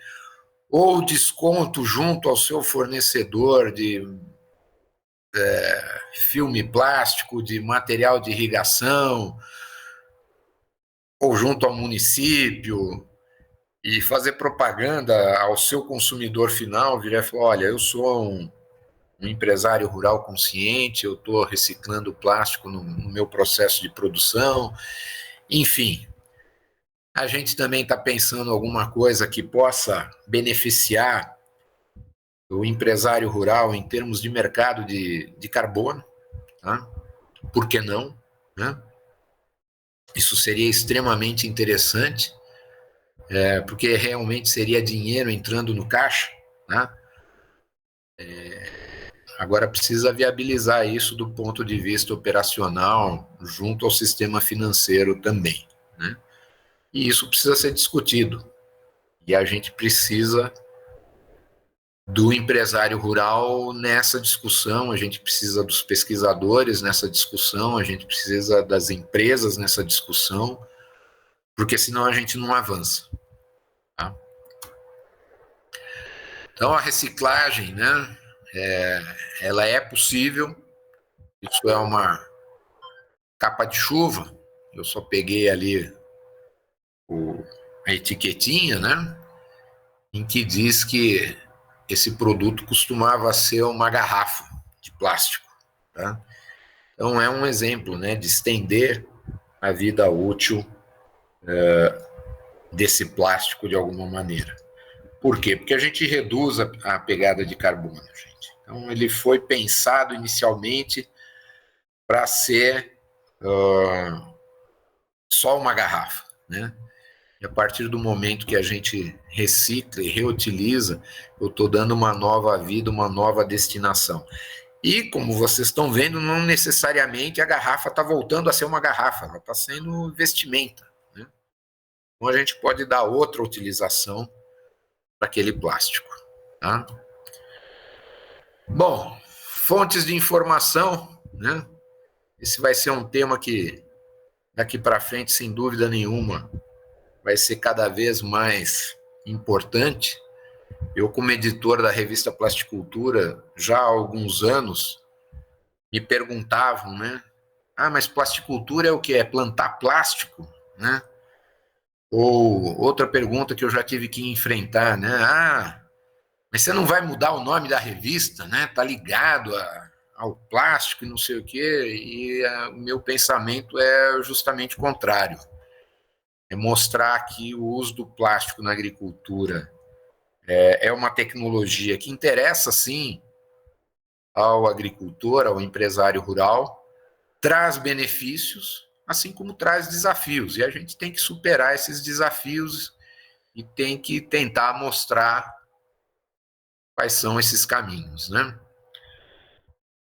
ou desconto junto ao seu fornecedor de filme plástico, de material de irrigação, ou junto ao município, e fazer propaganda ao seu consumidor final, virar e falar, olha, eu sou um empresário rural consciente, eu estou reciclando plástico no meu processo de produção. Enfim, a gente também está pensando em alguma coisa que possa beneficiar o empresário rural em termos de mercado de carbono, tá? Por que não, né? Isso seria extremamente interessante, porque realmente seria dinheiro entrando no caixa, né? Agora precisa viabilizar isso do ponto de vista operacional, junto ao sistema financeiro também, né? E isso precisa ser discutido. E a gente precisa do empresário rural nessa discussão, a gente precisa dos pesquisadores nessa discussão, a gente precisa das empresas nessa discussão, porque senão a gente não avança. Tá? Então a reciclagem, né, ela é possível, isso é uma capa de chuva, eu só peguei ali a etiquetinha, né, em que diz que esse produto costumava ser uma garrafa de plástico. Tá? Então é um exemplo, né, de estender a vida útil desse plástico de alguma maneira. Por quê? Porque a gente reduz a pegada de carbono, gente. Então ele foi pensado inicialmente para ser só uma garrafa, né? E a partir do momento que a gente recicla e reutiliza, eu estou dando uma nova vida, uma nova destinação. E, como vocês estão vendo, não necessariamente a garrafa está voltando a ser uma garrafa, ela está sendo vestimenta. Né? Então, a gente pode dar outra utilização para aquele plástico. Tá? Bom, fontes de informação, né? Esse vai ser um tema que, daqui para frente, sem dúvida nenhuma, vai ser cada vez mais importante. Eu, como editor da revista Plasticultura, já há alguns anos, me perguntavam, né? Ah, mas plasticultura é o que? É plantar plástico, né? Ou outra pergunta que eu já tive que enfrentar, né? Ah, mas você não vai mudar o nome da revista, né? Tá ligado ao plástico e não sei o quê. E o meu pensamento é justamente o contrário. É mostrar que o uso do plástico na agricultura é uma tecnologia que interessa, sim, ao agricultor, ao empresário rural, traz benefícios, assim como traz desafios. E a gente tem que superar esses desafios e tem que tentar mostrar quais são esses caminhos, né?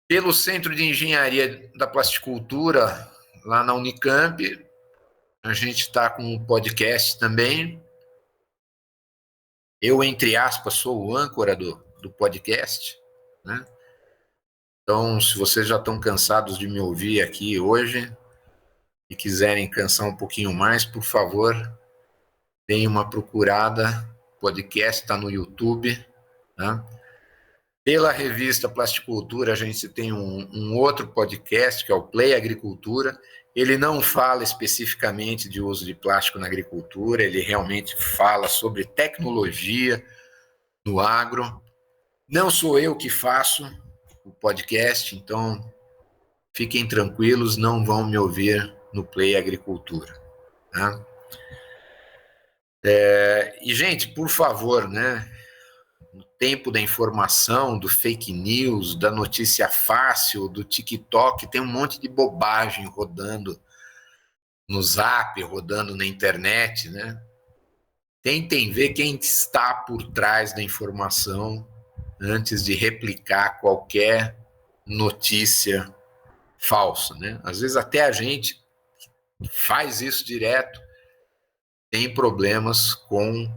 Pelo Centro de Engenharia da Plasticultura, lá na Unicamp, a gente está com um podcast também. Eu, entre aspas, sou o âncora do podcast, né? Então, se vocês já estão cansados de me ouvir aqui hoje e quiserem cansar um pouquinho mais, por favor, deem uma procurada. O podcast está no YouTube, né? Pela revista Plasticultura, a gente tem um outro podcast, que é o Play Agricultura. Ele não fala especificamente de uso de plástico na agricultura, ele realmente fala sobre tecnologia no agro. Não sou eu que faço o podcast, então fiquem tranquilos, não vão me ouvir no Play Agricultura. Tá? E, gente, por favor, né? No tempo da informação, do fake news, da notícia fácil, do TikTok, tem um monte de bobagem rodando no Zap, rodando na internet, né? Tentem ver quem está por trás da informação antes de replicar qualquer notícia falsa, né? Às vezes até a gente faz isso direto, tem problemas com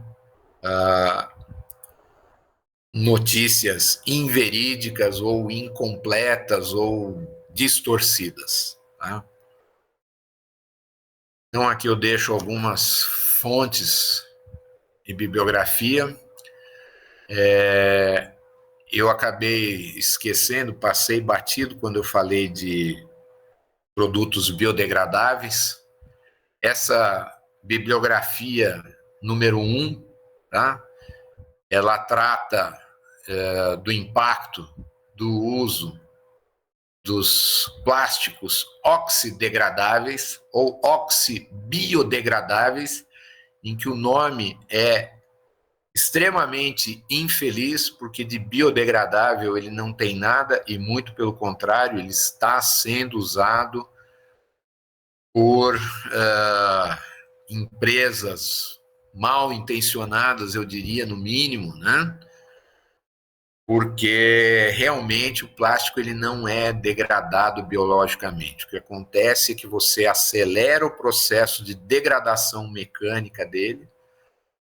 notícias inverídicas ou incompletas ou distorcidas. Tá? Então, aqui eu deixo algumas fontes de bibliografia. Eu acabei esquecendo, passei batido quando eu falei de produtos biodegradáveis. Essa bibliografia número 1, tá? Ela trata do impacto do uso dos plásticos oxidegradáveis ou oxibiodegradáveis, em que o nome é extremamente infeliz, porque de biodegradável ele não tem nada, e muito pelo contrário, ele está sendo usado por empresas mal intencionadas, eu diria, no mínimo, né? Porque realmente o plástico ele não é degradado biologicamente. O que acontece é que você acelera o processo de degradação mecânica dele,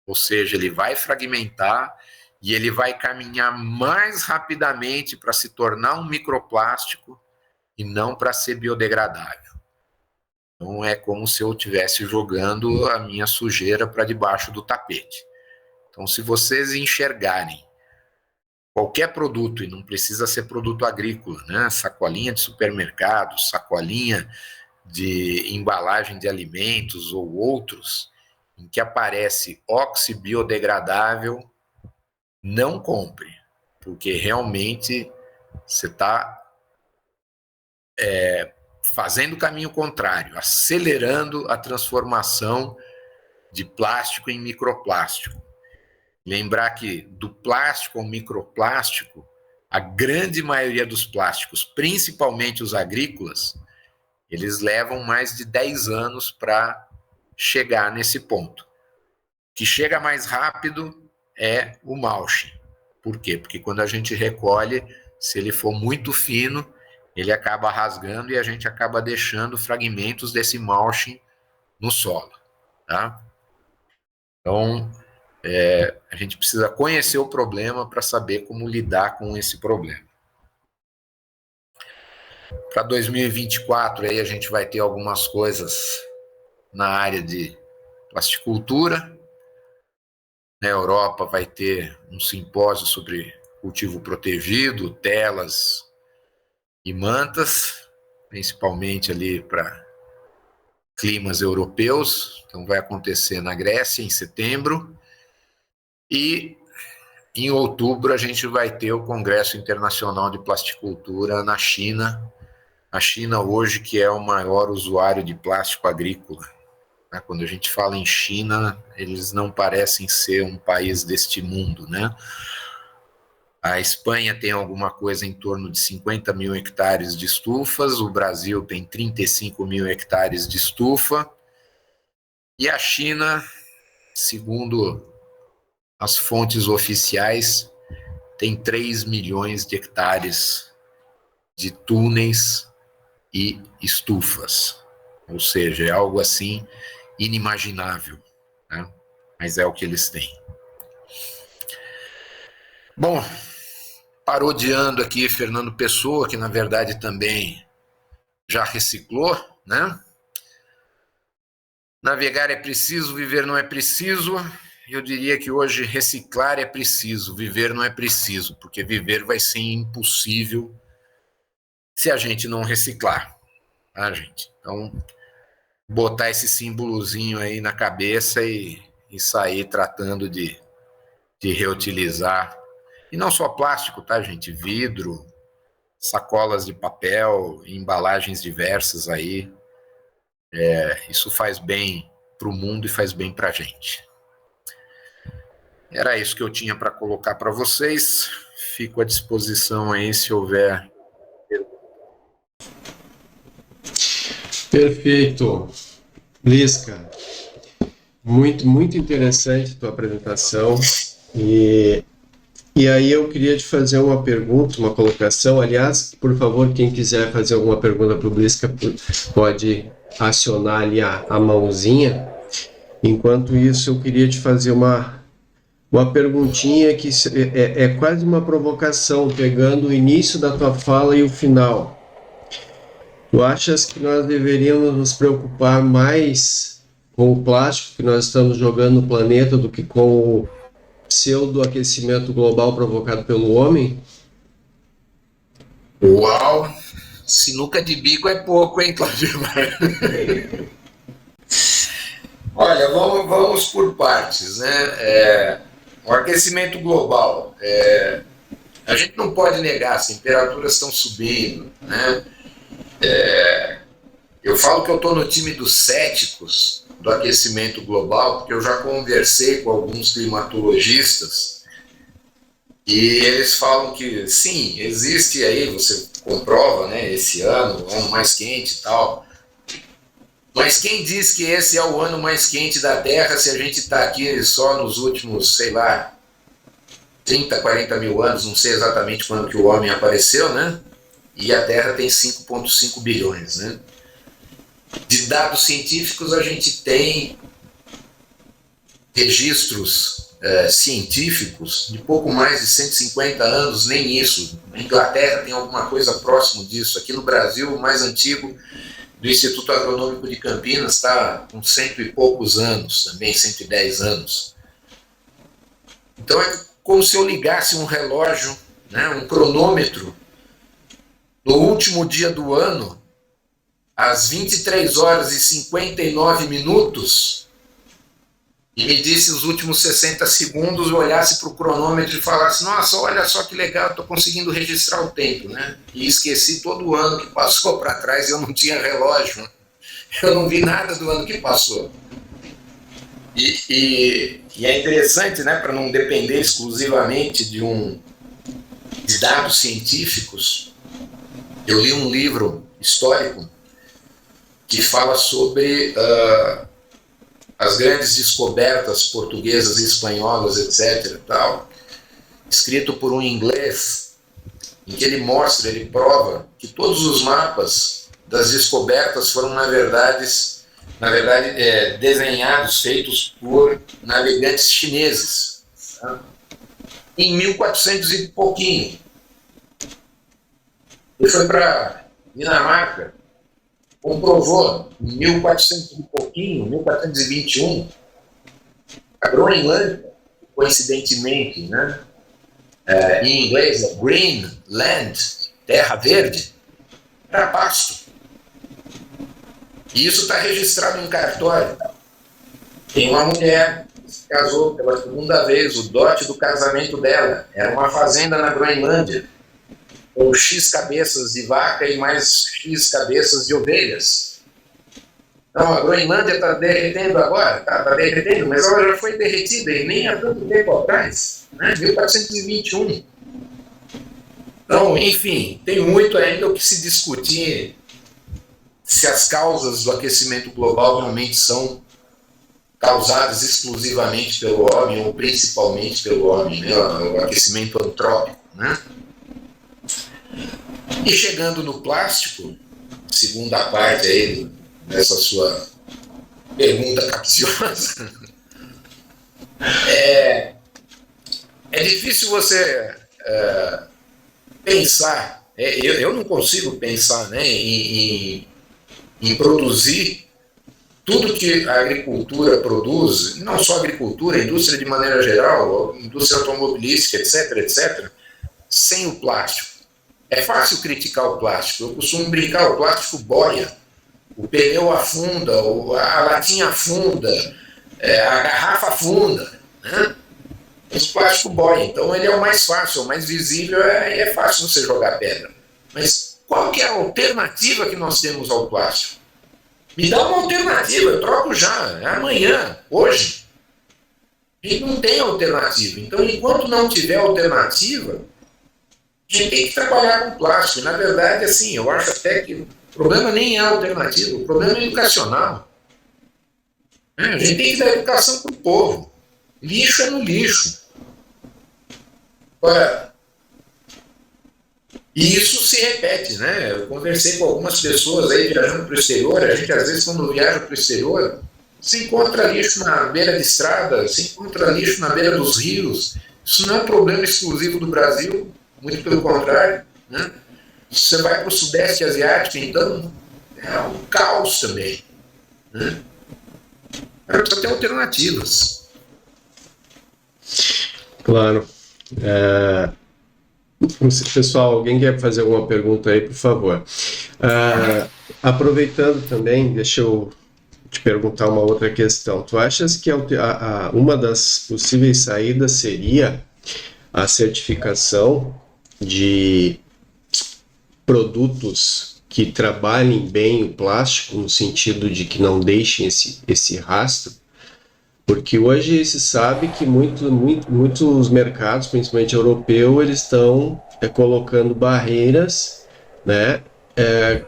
ou seja, ele vai fragmentar e ele vai caminhar mais rapidamente para se tornar um microplástico e não para ser biodegradável. Então é como se eu estivesse jogando a minha sujeira para debaixo do tapete. Então, se vocês enxergarem qualquer produto, e não precisa ser produto agrícola, né? Sacolinha de supermercado, sacolinha de embalagem de alimentos ou outros, em que aparece oxibiodegradável, não compre, porque realmente você está fazendo o caminho contrário, acelerando a transformação de plástico em microplástico. Lembrar que do plástico ao microplástico, a grande maioria dos plásticos, principalmente os agrícolas, eles levam mais de 10 anos para chegar nesse ponto. O que chega mais rápido é o mulch. Por quê? Porque quando a gente recolhe, se ele for muito fino, ele acaba rasgando e a gente acaba deixando fragmentos desse mulch no solo. Tá? Então, a gente precisa conhecer o problema para saber como lidar com esse problema. Para 2024, aí a gente vai ter algumas coisas na área de plasticultura. Na Europa vai ter um simpósio sobre cultivo protegido, telas e mantas, principalmente ali para climas europeus. Então vai acontecer na Grécia em setembro. E em outubro a gente vai ter o Congresso Internacional de Plasticultura na China. A China hoje que é o maior usuário de plástico agrícola. Quando a gente fala em China, eles não parecem ser um país deste mundo, né? A Espanha tem alguma coisa em torno de 50 mil hectares de estufas, o Brasil tem 35 mil hectares de estufa, e a China, segundo as fontes oficiais, tem 3 milhões de hectares de túneis e estufas. Ou seja, é algo assim inimaginável, né? Mas é o que eles têm. Bom, parodiando aqui Fernando Pessoa, que na verdade também já reciclou, né? Navegar é preciso, viver não é preciso. Eu diria que hoje reciclar é preciso, viver não é preciso, porque viver vai ser impossível se a gente não reciclar, tá, gente? Então, botar esse símbolozinho aí na cabeça e sair tratando de reutilizar. E não só plástico, tá, gente? Vidro, sacolas de papel, embalagens diversas aí. Isso faz bem para o mundo e faz bem para a gente. Era isso que eu tinha para colocar para vocês. Fico à disposição aí se houver. Perfeito. Lisca, muito interessante a tua apresentação. E aí eu queria te fazer uma pergunta, uma colocação. Aliás, por favor, quem quiser fazer alguma pergunta para o Lisca pode acionar ali a mãozinha. Enquanto isso, eu queria te fazer uma perguntinha que é quase uma provocação, pegando o início da tua fala e o final. Tu achas que nós deveríamos nos preocupar mais com o plástico que nós estamos jogando no planeta do que com o pseudo-aquecimento global provocado pelo homem? Uau! Sinuca de bico é pouco, hein, Cláudio? Olha, vamos por partes, né? O aquecimento global, a gente não pode negar, as temperaturas estão subindo, né? Eu falo que eu estou no time dos céticos do aquecimento global, porque eu já conversei com alguns climatologistas e eles falam que sim, existe aí, você comprova, né, esse ano mais quente e tal, Mas quem diz que esse é o ano mais quente da Terra se a gente está aqui só nos últimos, sei lá, 30, 40 mil anos, não sei exatamente quando que o homem apareceu, né? E a Terra tem 5,5 bilhões, né? De dados científicos, a gente tem registros científicos de pouco mais de 150 anos, nem isso. Na Inglaterra tem alguma coisa próximo disso. Aqui no Brasil, o mais antigo, do Instituto Agronômico de Campinas, está com 100 e poucos anos, também 110 anos. Então é como se eu ligasse um relógio, né, um cronômetro, no último dia do ano, às 23 horas e 59 minutos, e me disse os últimos 60 segundos, eu olhasse para o cronômetro e falasse, nossa, olha só que legal, estou conseguindo registrar o tempo, né? E esqueci todo o ano que passou para trás, eu não tinha relógio, eu não vi nada do ano que passou. E é interessante, né, para não depender exclusivamente de dados científicos, eu li um livro histórico que fala sobre as grandes descobertas portuguesas e espanholas, etc. Tal, escrito por um inglês, em que ele mostra, ele prova que todos os mapas das descobertas foram, na verdade desenhados, feitos por navegantes chineses, tá? Em 1400 e pouquinho. Ele foi para Dinamarca, comprovou em 1400 e pouquinho, 1421, a Groenlândia, coincidentemente, né, em inglês é Green Land, terra verde, era pasto. E isso está registrado em cartório. Tem uma mulher que se casou pela segunda vez, o dote do casamento dela era uma fazenda na Groenlândia, com X cabeças de vaca e mais X cabeças de ovelhas. Então, a Groenlândia está derretendo agora, está derretendo, mas ela já foi derretida e nem há tanto tempo atrás, né? 1421. Então, enfim, tem muito ainda o que se discutir se as causas do aquecimento global realmente são causadas exclusivamente pelo homem ou principalmente pelo homem, né? O aquecimento antrópico, né? E chegando no plástico, segunda parte aí dessa sua pergunta capciosa, é difícil você pensar, eu não consigo pensar, né, em produzir tudo que a agricultura produz, não só a agricultura, a indústria de maneira geral, a indústria automobilística, etc., etc., sem o plástico. É fácil criticar o plástico, eu costumo brincar, o plástico boia, o pneu afunda, a latinha afunda, a garrafa afunda, né? Esse plástico boia, então ele é o mais fácil, o mais visível, é fácil você jogar pedra. Mas qual que é a alternativa que nós temos ao plástico? Me dá uma alternativa, eu troco já, é amanhã, hoje. E não tem alternativa, então enquanto não tiver alternativa, a gente tem que trabalhar com plástico. Na verdade, assim, eu acho até que o problema nem é alternativo, o problema é educacional. A gente tem que dar educação para o povo. Lixo é no lixo. Agora, e isso se repete, né? Eu conversei com algumas pessoas aí viajando para o exterior, a gente às vezes quando viaja para o exterior, se encontra lixo na beira de estrada, se encontra lixo na beira dos rios. Isso não é um problema exclusivo do Brasil, muito pelo contrário, né? Você vai para o Sudeste Asiático, então é um caos também, né? Precisa ter alternativas. Claro. Pessoal, alguém quer fazer alguma pergunta aí, por favor? Aproveitando também, deixa eu te perguntar uma outra questão. Tu achas que uma das possíveis saídas seria a certificação de produtos que trabalhem bem o plástico, no sentido de que não deixem esse rastro? Porque hoje se sabe que muitos mercados, principalmente europeu, eles estão colocando barreiras, né,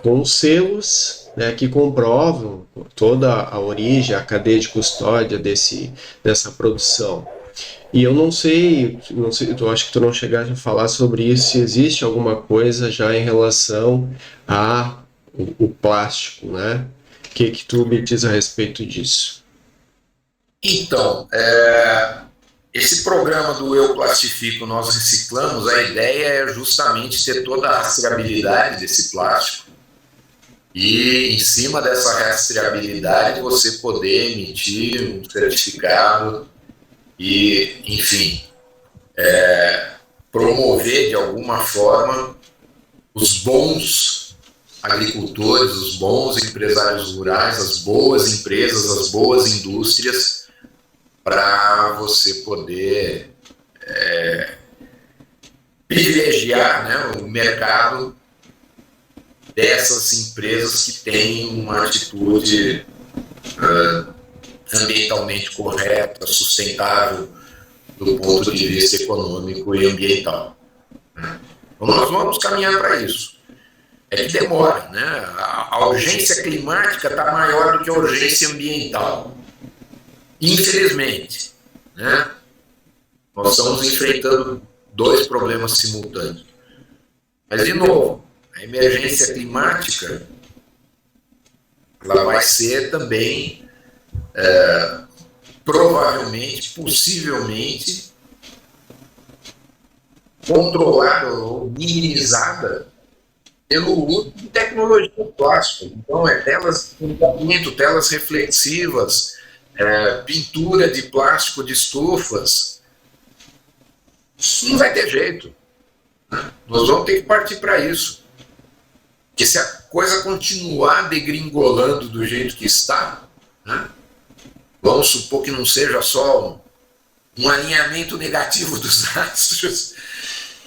com selos, né, que comprovam toda a origem, a cadeia de custódia dessa produção. E eu não sei, eu acho que tu não chegaste a falar sobre isso, se existe alguma coisa já em relação a o plástico, né? O que tu me diz a respeito disso? Então, esse programa do Eu Plastifico, Nós Reciclamos, a ideia é justamente ter toda a rastreabilidade desse plástico e, em cima dessa rastreabilidade, você poder emitir um certificado e, enfim, promover de alguma forma os bons agricultores, os bons empresários rurais, as boas empresas, as boas indústrias, para você poder privilegiar, né, o mercado dessas empresas que têm uma atitude ambientalmente correta, sustentável do ponto de vista econômico e ambiental. Então nós vamos caminhar para isso. É que demora, né? A urgência climática está maior do que a urgência ambiental. Infelizmente, né? Nós estamos enfrentando dois problemas simultâneos. Mas, de novo, a emergência climática ela vai ser também provavelmente, possivelmente controlada ou minimizada pelo uso de tecnologia plástica. Então, telas de tratamento, telas reflexivas, pintura de plástico de estufas. Isso não vai ter jeito. Nós vamos ter que partir para isso. Porque se a coisa continuar degringolando do jeito que está, né, vamos supor que não seja só um alinhamento negativo dos astros,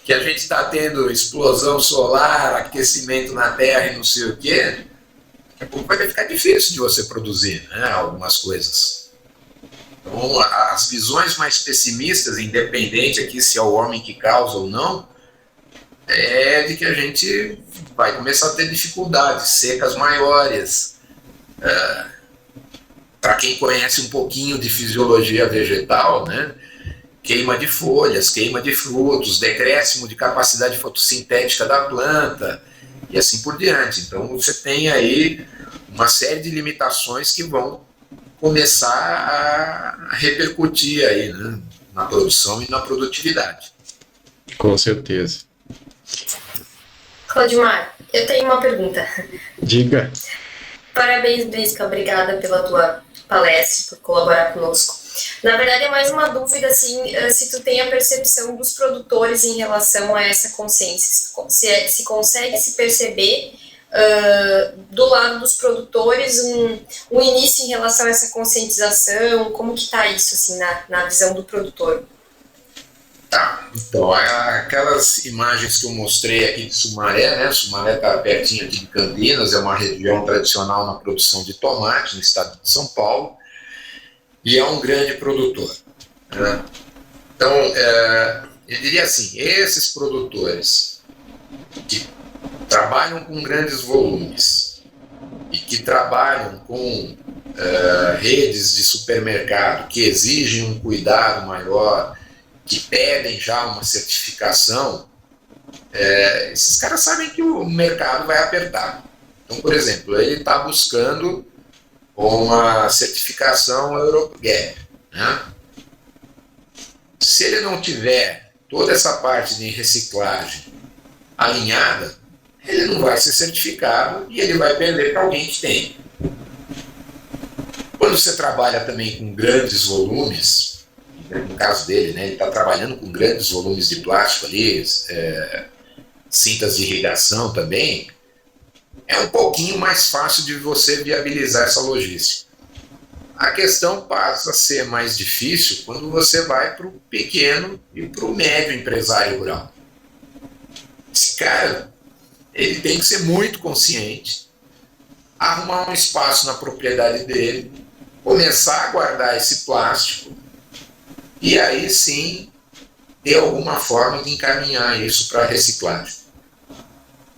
que a gente está tendo explosão solar, aquecimento na Terra e não sei o quê, daqui a pouco vai ficar difícil de você produzir, né, algumas coisas. Então, as visões mais pessimistas, independente aqui se é o homem que causa ou não, é de que a gente vai começar a ter dificuldades, secas maiores. Para quem conhece um pouquinho de fisiologia vegetal, né, queima de folhas, queima de frutos, decréscimo de capacidade fotossintética da planta e assim por diante. Então você tem aí uma série de limitações que vão começar a repercutir aí, né, na produção e na produtividade. Com certeza. Claudimar, eu tenho uma pergunta. Diga. Parabéns, Brisca. Obrigada pela tua palestra, por colaborar conosco. Na verdade, é mais uma dúvida, assim, se tu tem a percepção dos produtores em relação a essa consciência. Se consegue se perceber do lado dos produtores um início em relação a essa conscientização, como que está isso, assim, na visão do produtor? Tá, então, aquelas imagens que eu mostrei aqui de Sumaré, né? Sumaré está pertinho aqui de Campinas, é uma região tradicional na produção de tomate, no estado de São Paulo, e é um grande produtor, né? Então, eu diria assim, esses produtores que trabalham com grandes volumes e que trabalham com redes de supermercado que exigem um cuidado maior, que pedem já uma certificação, esses caras sabem que o mercado vai apertar. Então, por exemplo, ele está buscando uma certificação EuroGAP, né? Se ele não tiver toda essa parte de reciclagem alinhada, ele não vai ser certificado e ele vai perder para alguém que tem. Quando você trabalha também com grandes volumes, no caso dele, né, ele está trabalhando com grandes volumes de plástico ali, cintas de irrigação também, é um pouquinho mais fácil de você viabilizar essa logística. A questão passa a ser mais difícil quando você vai para o pequeno e para o médio empresário rural. Esse cara, ele tem que ser muito consciente, arrumar um espaço na propriedade dele, começar a guardar esse plástico e aí sim ter alguma forma de encaminhar isso para reciclagem.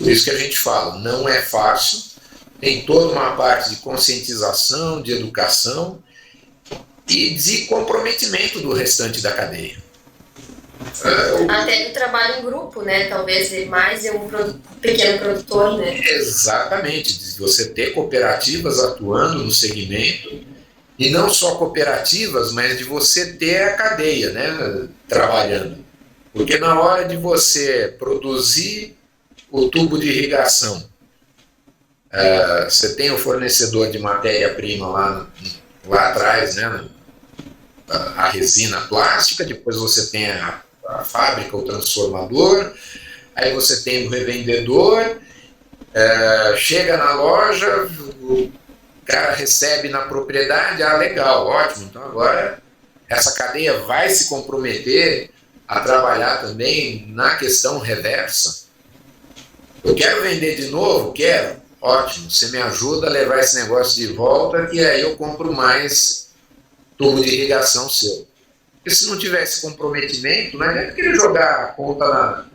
Por isso que a gente fala, não é fácil, tem toda uma parte de conscientização, de educação e de comprometimento do restante da cadeia. Até do trabalho em grupo, né? Talvez mais de um pequeno produtor, né? Exatamente, de você ter cooperativas atuando no segmento, e não só cooperativas, mas de você ter a cadeia, né, trabalhando. Porque na hora de você produzir o tubo de irrigação, você tem o fornecedor de matéria-prima lá atrás, né, a resina plástica, depois você tem a fábrica, o transformador, aí você tem o revendedor, chega na loja, o cara recebe na propriedade, legal, ótimo, então agora essa cadeia vai se comprometer a trabalhar também na questão reversa. Eu quero vender de novo? Quero. Ótimo, você me ajuda a levar esse negócio de volta, que aí eu compro mais tubo de irrigação seu. Porque se não tivesse comprometimento, não é querer jogar a conta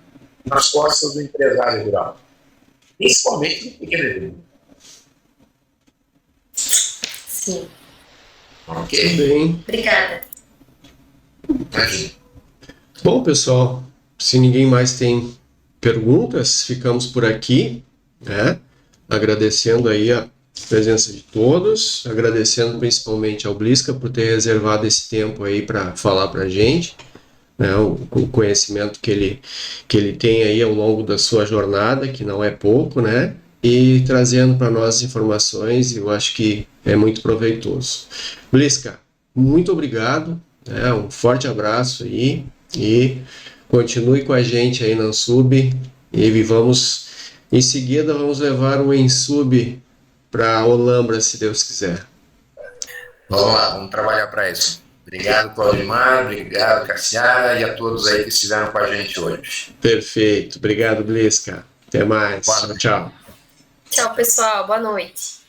nas costas do empresário rural. Principalmente no pequeno agricultor. Sim. Ok? Bem. Obrigada. Imagina. Bom, pessoal, se ninguém mais tem perguntas, ficamos por aqui, né? Agradecendo aí a presença de todos, agradecendo principalmente ao Blisca por ter reservado esse tempo aí para falar para a gente, né? O conhecimento que ele tem aí ao longo da sua jornada, que não é pouco, né? E trazendo para nós informações, eu acho que é muito proveitoso. Blisca, muito obrigado, né? Um forte abraço aí e continue com a gente aí na Ansub e vamos, em seguida, vamos levar o Ensub para Olambra, se Deus quiser. Vamos lá, vamos trabalhar para isso. Obrigado, Claudimar, obrigado, Cassiara, e a todos aí que estiveram com a gente hoje. Perfeito, obrigado, Blisca. Até mais. Tchau. Tchau, pessoal. Boa noite.